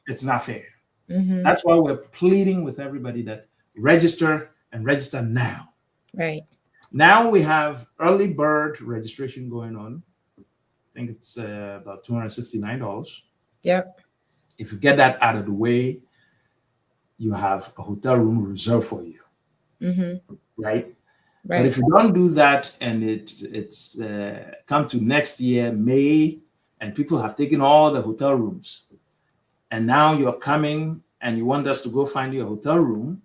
It's not fair. That's why we're pleading with everybody that register and register now. Now we have early bird registration going on. I think it's about $269. If you get that out of the way, you have a hotel room reserved for you. Right? But if you don't do that, and it's come to next year, May, and people have taken all the hotel rooms, and now you're coming and you want us to go find you a hotel room,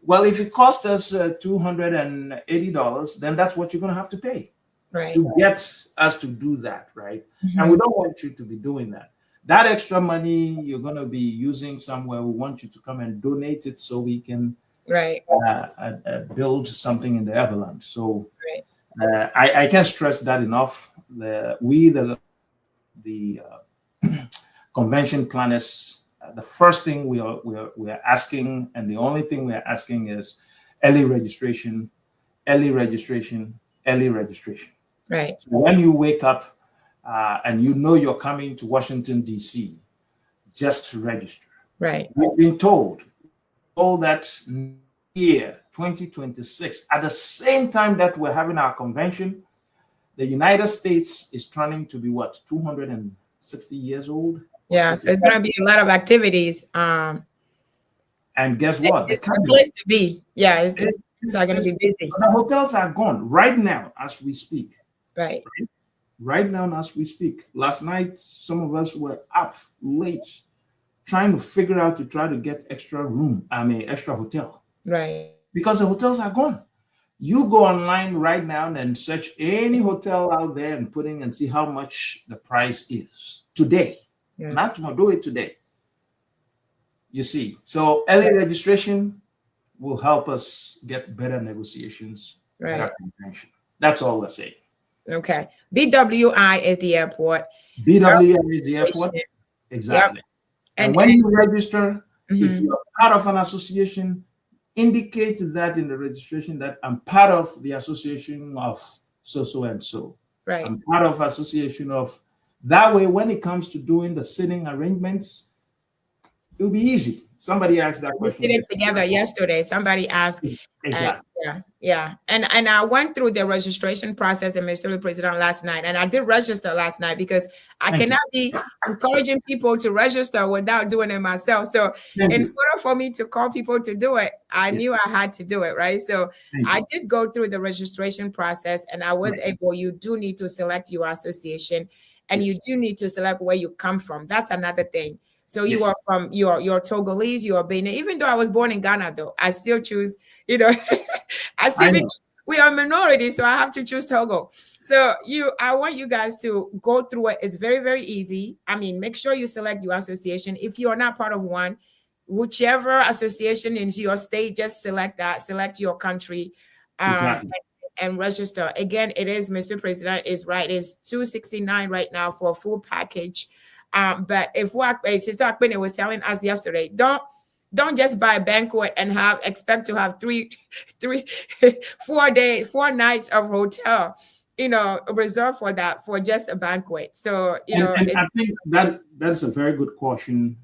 well, if it costs us $280, then that's what you're going to have to pay to get us to do that, right? And we don't want you to be doing that. That extra money you're going to be using somewhere, we want you to come and donate it so we can build something in the Everland. So I can't stress that enough. The convention planners, the first thing we are asking, and the only thing we are asking, is early registration. So when you wake up and you know you're coming to Washington, D.C., just register. We've been told that year 2026, at the same time that we're having our convention, the United States is turning to be 260 years old. So it's going to be a lot of activities And guess what? It's the place to be. Yeah, it's it's, going to be busy. the hotels are gone right now as we speak. Right. Right now as we speak. Last night, some of us were up late trying to figure out to try to get extra hotel. Right. Because the hotels are gone. You go online right now and search any hotel out there and put in and see how much the price is today. Yeah. Not to do it today. You see, so early registration will help us get better negotiations, better convention. That's all we're saying. Okay. BWI is the airport. BWI is the airport. Exactly. Yep. And when you register, if you're part of an association, indicate that in the registration that I'm part of the association of so and so. Right. I'm part of association of. That way, when it comes to doing the sitting arrangements, it'll be easy. Somebody asked that question. We sitting together yesterday. Somebody asked. Exactly. Yeah. And I went through the registration process and Mr. President last night, and I did register last night because I cannot be encouraging people to register without doing it myself. So in order for me to call people to do it, I knew I had to do it, right? So I did go through the registration process, and I was able. You do need to select your association, and you do need to select where you come from. That's another thing. So you are from your Togolese, you are Benin. Even though I was born in Ghana, though, I still choose, we are minority, so I have to choose Togo. So I want you guys to go through it. It's very, very easy. I mean, make sure you select your association. If you are not part of one, whichever association in your state, just select that, select your country. And register. Again, it is, Mr. President is right. It's $269 right now for a full package. But if Sister Akpene was telling us yesterday, don't just buy a banquet and expect to have 4 nights of hotel, reserved for that, for just a banquet. So, and I think that's a very good caution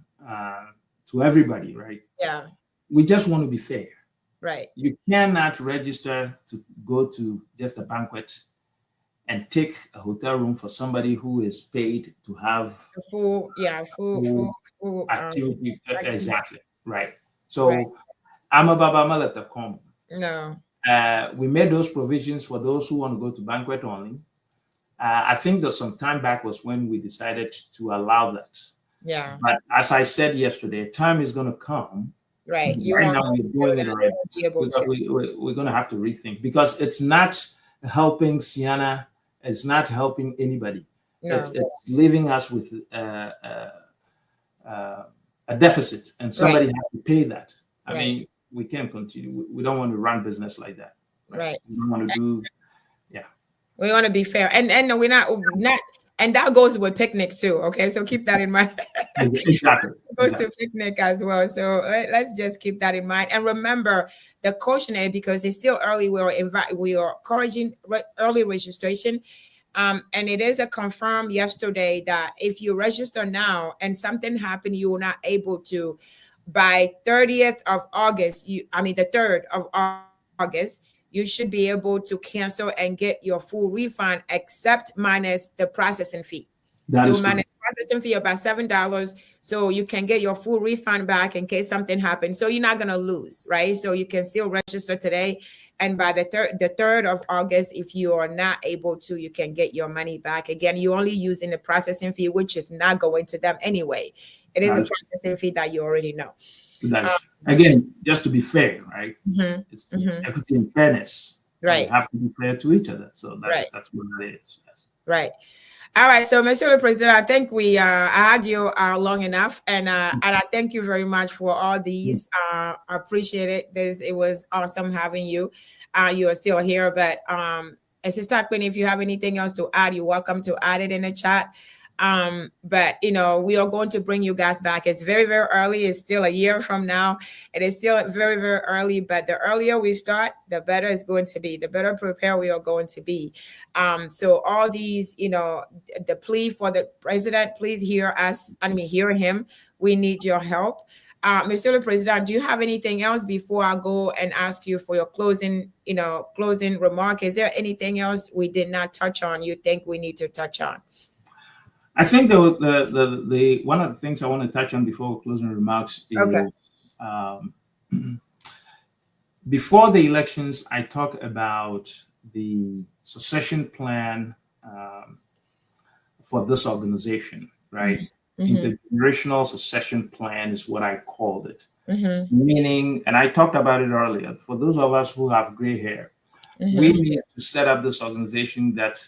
to everybody, right? Yeah. We just want to be fair. Right. You cannot register to go to just a banquet and take a hotel room for somebody who is paid to have full activity. Exactly. Right. So I'm about Malata.com. No. We made those provisions for those who want to go to banquet only. I think there's some time back was when we decided to allow that. Yeah. But as I said yesterday, time is going to come. Right. Right now we're doing it already. We're going to have to rethink, because it's not helping CEANA. It's not helping anybody. No. It's leaving us with a deficit, and somebody has to pay that. I mean, we can't continue. We don't want to run business like that. Right. We don't want to do. We want to be fair, and we're not, and that goes with picnics too. Okay, so keep that in mind. Exactly. It goes to picnic as well. So let's just keep that in mind, and remember the questionnaire, because it's still early. We are encouraging early registration, and it is a confirmed yesterday that if you register now and something happened, you are not able to by 30th of August. The 3rd of August. You should be able to cancel and get your full refund, except minus the processing fee. Minus processing fee about $7, so you can get your full refund back in case something happens. So you're not gonna lose, right? So you can still register today, and by the 3rd of August, if you are not able to, you can get your money back. Again, you're only using the processing fee, which is not going to them anyway. It is a processing fee that you already know. Again, just to be fair, right? It's equity and fairness. Right. We have to be fair to each other. So that's what it is. Yes. Right. All right. So, Mr. the President, I think I had you long enough, and I thank you very much for all these. I appreciate it. It was awesome having you. You are still here, but Sister Akpene, if you have anything else to add, you're welcome to add it in the chat. But we are going to bring you guys back. It's very, very early. It's still a year from now. It is still very, very early, but the earlier we start, the better it's going to be, the better prepared we are going to be. So all these, the plea for the president, please hear us. Hear him. We need your help. Mr. President, do you have anything else before I go and ask you for your closing remark? Is there anything else we did not touch on you think we need to touch on? I think the one of the things I want to touch on before closing remarks is before the elections, I talk about the succession plan for this organization, right? Mm-hmm. Intergenerational succession plan is what I called it. Mm-hmm. Meaning, and I talked about it earlier, for those of us who have gray hair, we Mm-hmm. need to set up this organization that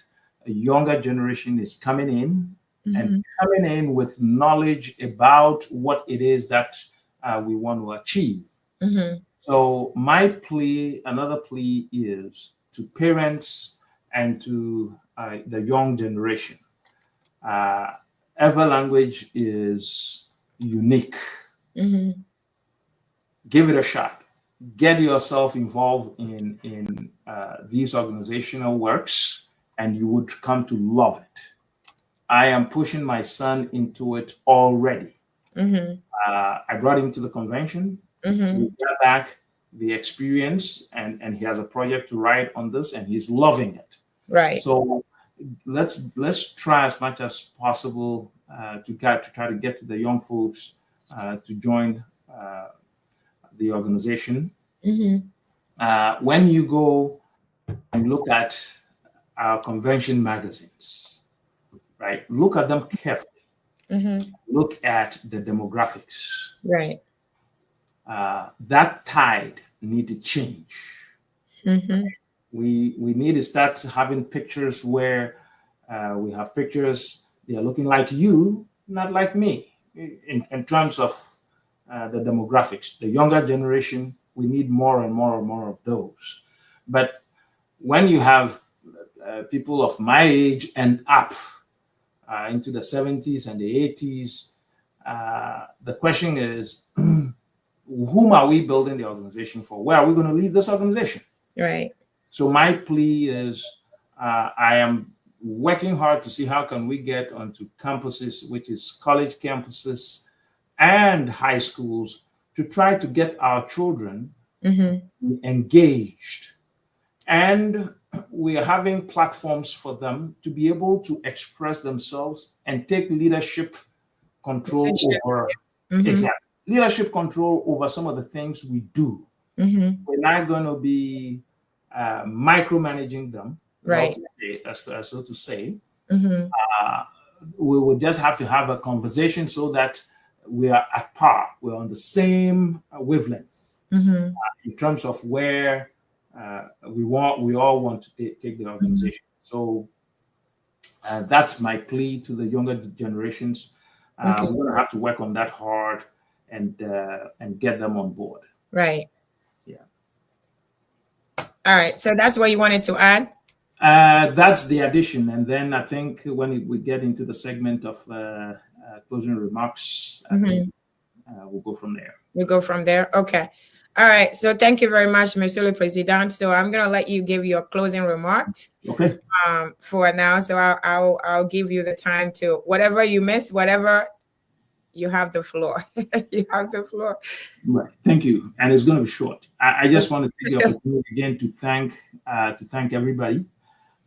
a younger generation is coming in and Mm-hmm. coming in with knowledge about what it is that we want to achieve. Mm-hmm. So my plea, another plea is to parents and to the young generation. Uh, Ever language is unique. Mm-hmm. Give it a shot. Get yourself involved in these organizational works, and you would come to love it. I am pushing my son into it already. Mm-hmm. I brought him to the convention. We Mm-hmm. got back the experience, and he has a project to write on this, and he's loving it. Right. So let's try as much as possible to try to get to the young folks to join the organization. Mm-hmm. When you go and look at our convention magazines, right? Look at them carefully. Mm-hmm. Look at the demographics. Right. That tide need to change. Mm-hmm. We need to start having pictures where we have pictures, they are looking like you, not like me, in terms of the demographics. The younger generation, we need more and more and more of those. But when you have people of my age and up into the 70s and the 80s, the question is, whom are we building the organization for? Where are we going to leave this organization? Right. So my plea is, I am working hard to see how can we get onto campuses, which is college campuses and high schools, to try to get our children Mm-hmm. engaged. And we are having platforms for them to be able to express themselves and take leadership control Relationships. over, Mm-hmm. exactly, leadership control over some of the things we do. Mm-hmm. We're not going to be micromanaging them, Right. so to say. Mm-hmm. Uh, we will just have to have a conversation so that we are at par. We're on the same wavelength Mm-hmm. in terms of where we all want to take the organization. So that's my plea to the younger generations. Okay. We're going to have to work on that hard and get them on board. Right. Yeah. All right. So that's what you wanted to add? That's the addition. And then I think when we get into the segment of closing remarks, I think we'll go from there. We go from there. Okay. All right. So thank you very much, Monsieur le Président. So I'm gonna let you give your closing remarks. Okay. For now. So I'll give you the time to whatever you miss, whatever you have the floor. You have the floor. Right. Thank you. And it's going to be short. I just want to take the opportunity again to thank everybody.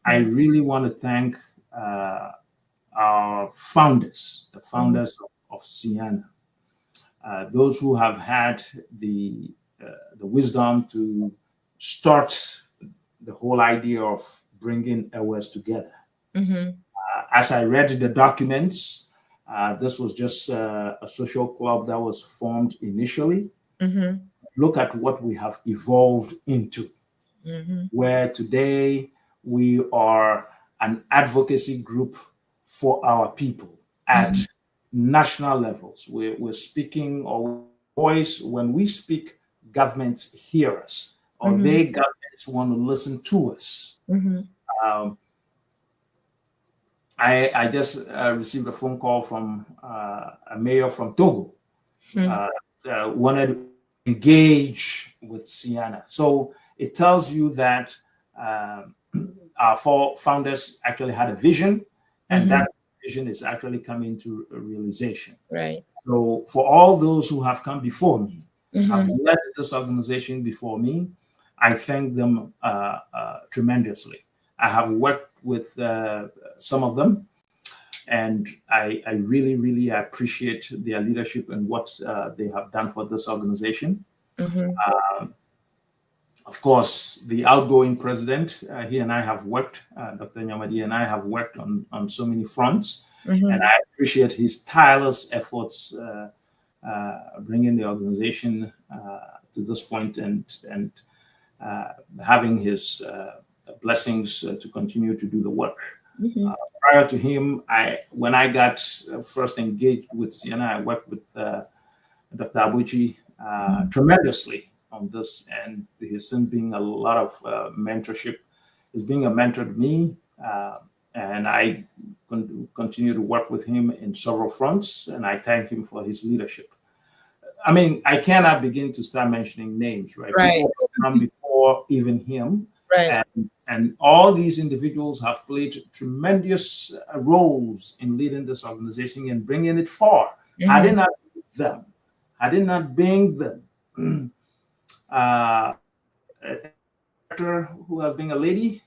I really want to thank our founders, the founders of CEANA, those who have had the wisdom to start the whole idea of bringing airways together. As I read the documents, this was just a social club that was formed initially. Look at what we have evolved into, where today we are an advocacy group for our people at national levels. We're speaking our voice. When we speak, governments hear us, or governments want to listen to us. I just received a phone call from a mayor from Togo, wanted to engage with CEANA. So it tells you that our four founders actually had a vision, and that vision is actually coming to a realization. Right. So for all those who have come before me, have led this organization before me, I thank them tremendously. I have worked with some of them, and I really, really appreciate their leadership and what they have done for this organization. Of course, the outgoing president, he and I have worked, Dr. Nyamadi and I have worked on so many fronts, and I appreciate his tireless efforts bringing the organization to this point and having his blessings to continue to do the work. Prior to him, when I got first engaged with CEANA, I worked with Dr. Abuchi tremendously on this, and he's been being a lot of mentorship. He's being a mentor to me, and I continue to work with him in several fronts, and I thank him for his leadership. I mean, I cannot begin to start mentioning names, right? People come before even him, and all these individuals have played tremendous roles in leading this organization and bringing it far. Had it not been them, had it not been them, director who has been a lady,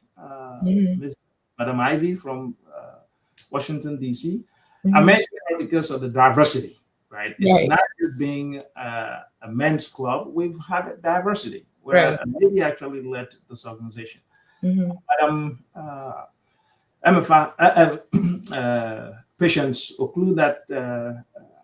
Ms. Madam Ivy from Washington, D.C. I mentioned her because of the diversity, right? It's not just being a men's club. We've had diversity where a lady actually led this organization. Madam Patience Oklu that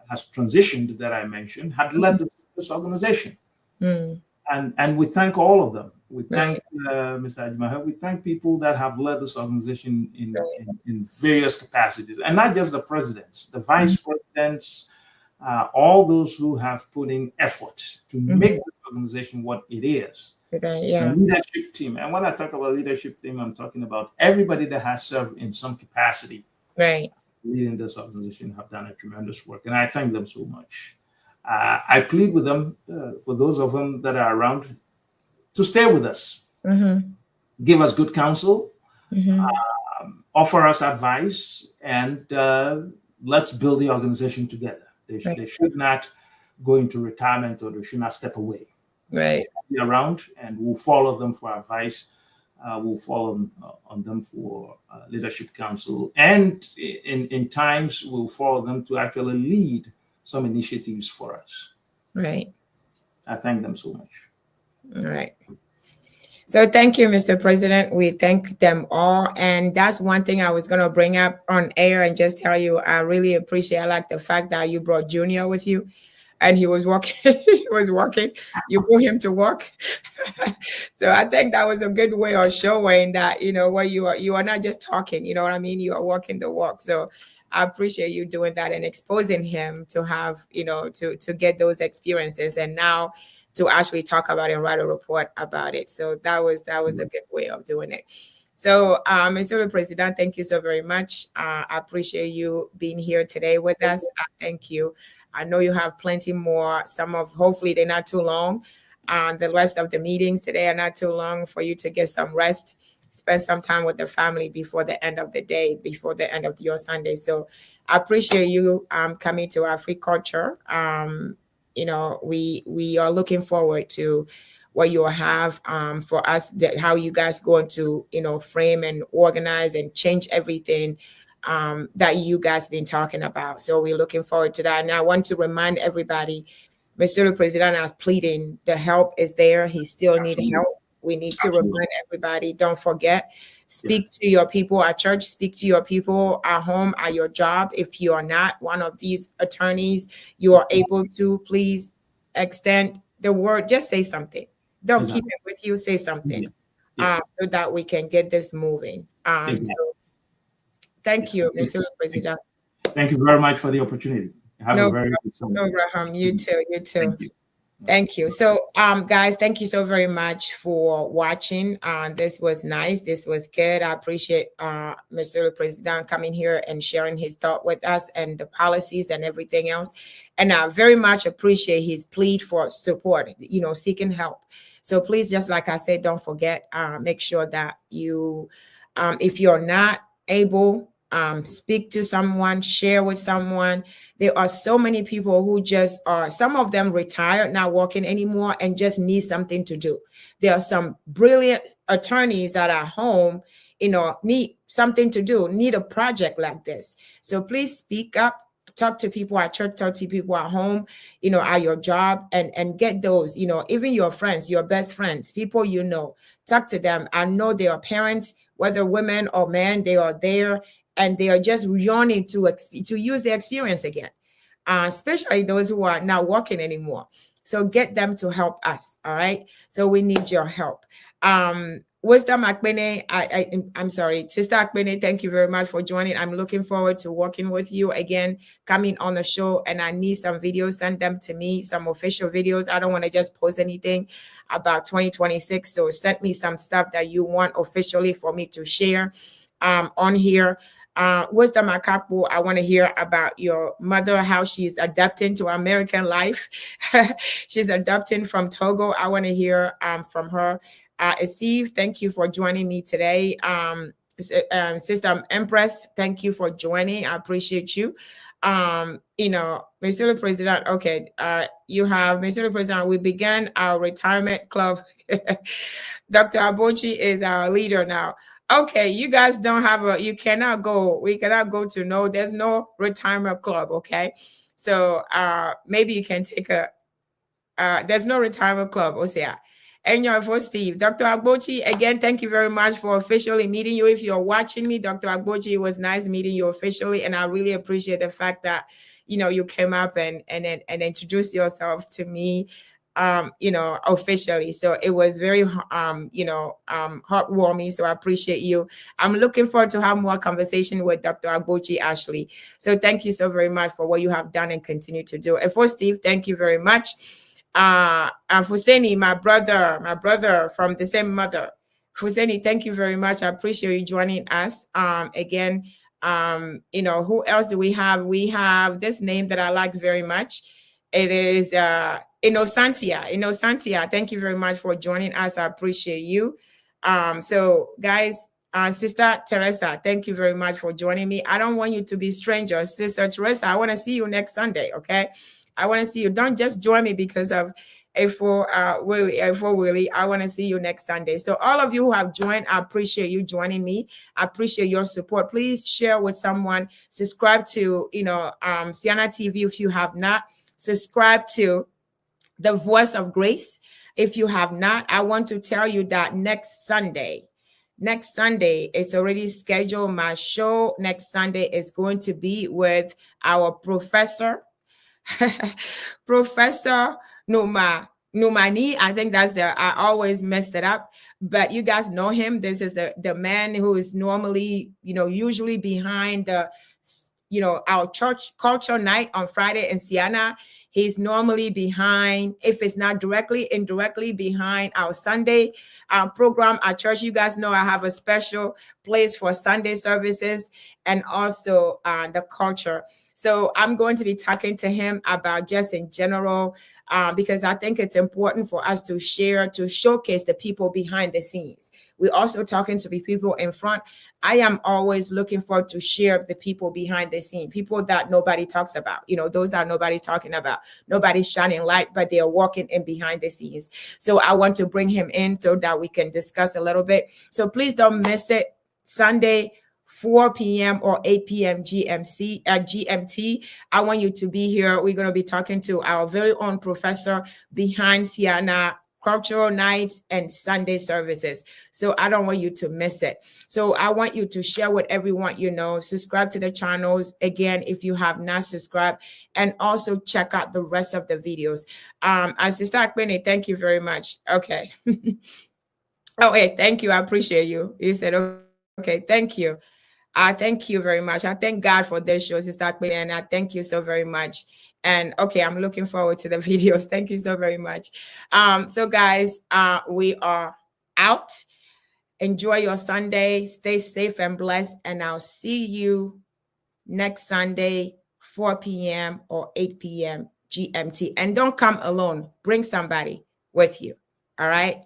has transitioned that I mentioned had led this organization. And we thank all of them. We thank Mr. Ajimahe. We thank people that have led this organization in various capacities, and not just the presidents, the vice presidents, all those who have put in effort to make this organization what it is. The leadership team. And when I talk about leadership team, I'm talking about everybody that has served in some capacity. Leading this organization have done a tremendous work, and I thank them so much. I plead with them, for those of them that are around, to stay with us, give us good counsel, offer us advice, and let's build the organization together. They should not go into retirement, or they should not step away. Be around, and we'll follow them for advice. We'll follow on them for leadership counsel, and in times we'll follow them to actually lead some initiatives for us. I thank them so much. So thank you, Mr. President. We thank them all. And that's one thing I was going to bring up on air and just tell you, I really appreciate, I like the fact that you brought Junior with you. And he was walking, you put him to work. So I think that was a good way of showing that, what you are not just talking, you know what I mean? You are walking the walk. So I appreciate you doing that and exposing him to have, to get those experiences, and now to actually talk about it and write a report about it. So that was a good way of doing it. So, Mr. President, thank you so very much. I appreciate you being here today with us. Thank you. I know you have plenty more. Hopefully they're not too long. The rest of the meetings today are not too long for you to get some rest, spend some time with the family before the end of the day, before the end of your Sunday. So I appreciate you coming to Afri-Culture. We are looking forward to what you have for us, how you guys going to, frame and organize and change everything that you guys been talking about. So we're looking forward to that. And I want to remind everybody, Mr. President is pleading, the help is there. He still needs help. We need to remind everybody, don't forget, speak to your people at church, speak to your people at home, at your job. If you are not one of these attorneys, you are able to please extend the word. Just say something. Don't keep it with you. Say something so that we can get this moving. So thank you, Mr. President. Thank you very much for the opportunity. Have a very good summer. No, Raham, you too. Thank you. So, guys, thank you so very much for watching. This was nice. This was good. I appreciate Mr. President coming here and sharing his thought with us and the policies and everything else. And I very much appreciate his plea for support, seeking help. So please, just like I said, don't forget, make sure that you, if you're not able, speak to someone, share with someone. There are so many people who just are, some of them retired, not working anymore, and just need something to do. There are some brilliant attorneys that are home, need something to do, need a project like this. So please speak up, talk to people at church, talk to people at home, at your job, and get those, even your friends, your best friends, people talk to them. I know they are parents, whether women or men, they are there and they are just yearning to use their experience again, especially those who are not working anymore. So get them to help us. All right. So we need your help. Wisdom Akbene, I'm sorry, Sister Akbene, thank you very much for joining. I'm looking forward to working with you again, coming on the show. And I need some videos, send them to me, some official videos. I don't want to just post anything about 2026. So send me some stuff that you want officially for me to share on here. Wisdom Akapu, I want to hear about your mother, how she's adapting to American life. She's adapting from Togo. I want to hear from her. Steve, thank you for joining me today. Sister Empress, thank you for joining. I appreciate you. Monsieur le President, okay, you have, Monsieur le President, we began our retirement club. Dr. Abochi is our leader now. Okay, you guys don't have we cannot go to there's no retirement club, okay? So maybe you can take there's no retirement club, Osea. And for Steve, Dr. Agbochi, again, thank you very much for officially meeting you. If you're watching me, Dr. Agbochi, it was nice meeting you officially. And I really appreciate the fact that, you came up and introduced yourself to me, officially. So it was very, heartwarming. So I appreciate you. I'm looking forward to have more conversation with Dr. Agbochi Ashley. So thank you so very much for what you have done and continue to do. And for Steve, thank you very much. Fuseni, my brother from the same mother. Fuseni, thank you very much. I appreciate you joining us. Again, who else do we have? We have this name that I like very much. It is Inosantia. Thank you very much for joining us. I appreciate you. So guys, Sister Teresa, thank you very much for joining me. I don't want you to be strangers. Sister Teresa, I want to see you next Sunday, okay? I want to see you. Don't just join me because of Willie. I want to see you next Sunday. So all of you who have joined, I appreciate you joining me. I appreciate your support. Please share with someone. Subscribe to CEANA TV if you have not. Subscribe to The Voice of Grace if you have not. I want to tell you that next Sunday, it's already scheduled. My show next Sunday is going to be with our professor. Professor Numani, I think that's I always messed it up, but you guys know him. This is the man who is normally, usually behind our church culture night on Friday in CEANA. He's normally behind, if it's not directly, indirectly behind our Sunday program at church. You guys know I have a special place for Sunday services and also the culture. So I'm going to be talking to him about just in general, because I think it's important for us to showcase the people behind the scenes. We're also talking to the people in front. I am always looking forward to share the people behind the scene, people that nobody talks about, those that nobody's talking about, nobody's shining light, but they are walking in behind the scenes. So I want to bring him in so that we can discuss a little bit. So please don't miss it. Sunday, 4 p.m. or 8 p.m. GMT. I want you to be here. We're going to be talking to our very own professor behind CEANA cultural nights and Sunday services. So I don't want you to miss it. So I want you to share with everyone subscribe to the channels again if you have not subscribed, and also check out the rest of the videos. Sister Akbene, thank you very much. Okay. Oh, hey, thank you. I appreciate you. You said okay, thank you. Thank you very much. I thank God for this show, Sister Akbene, and I thank you so very much. And okay, I'm looking forward to the videos. Thank you so very much. So guys, we are out. Enjoy your Sunday. Stay safe and blessed. And I'll see you next Sunday, 4 p.m. or 8 p.m. GMT. And don't come alone. Bring somebody with you. All right.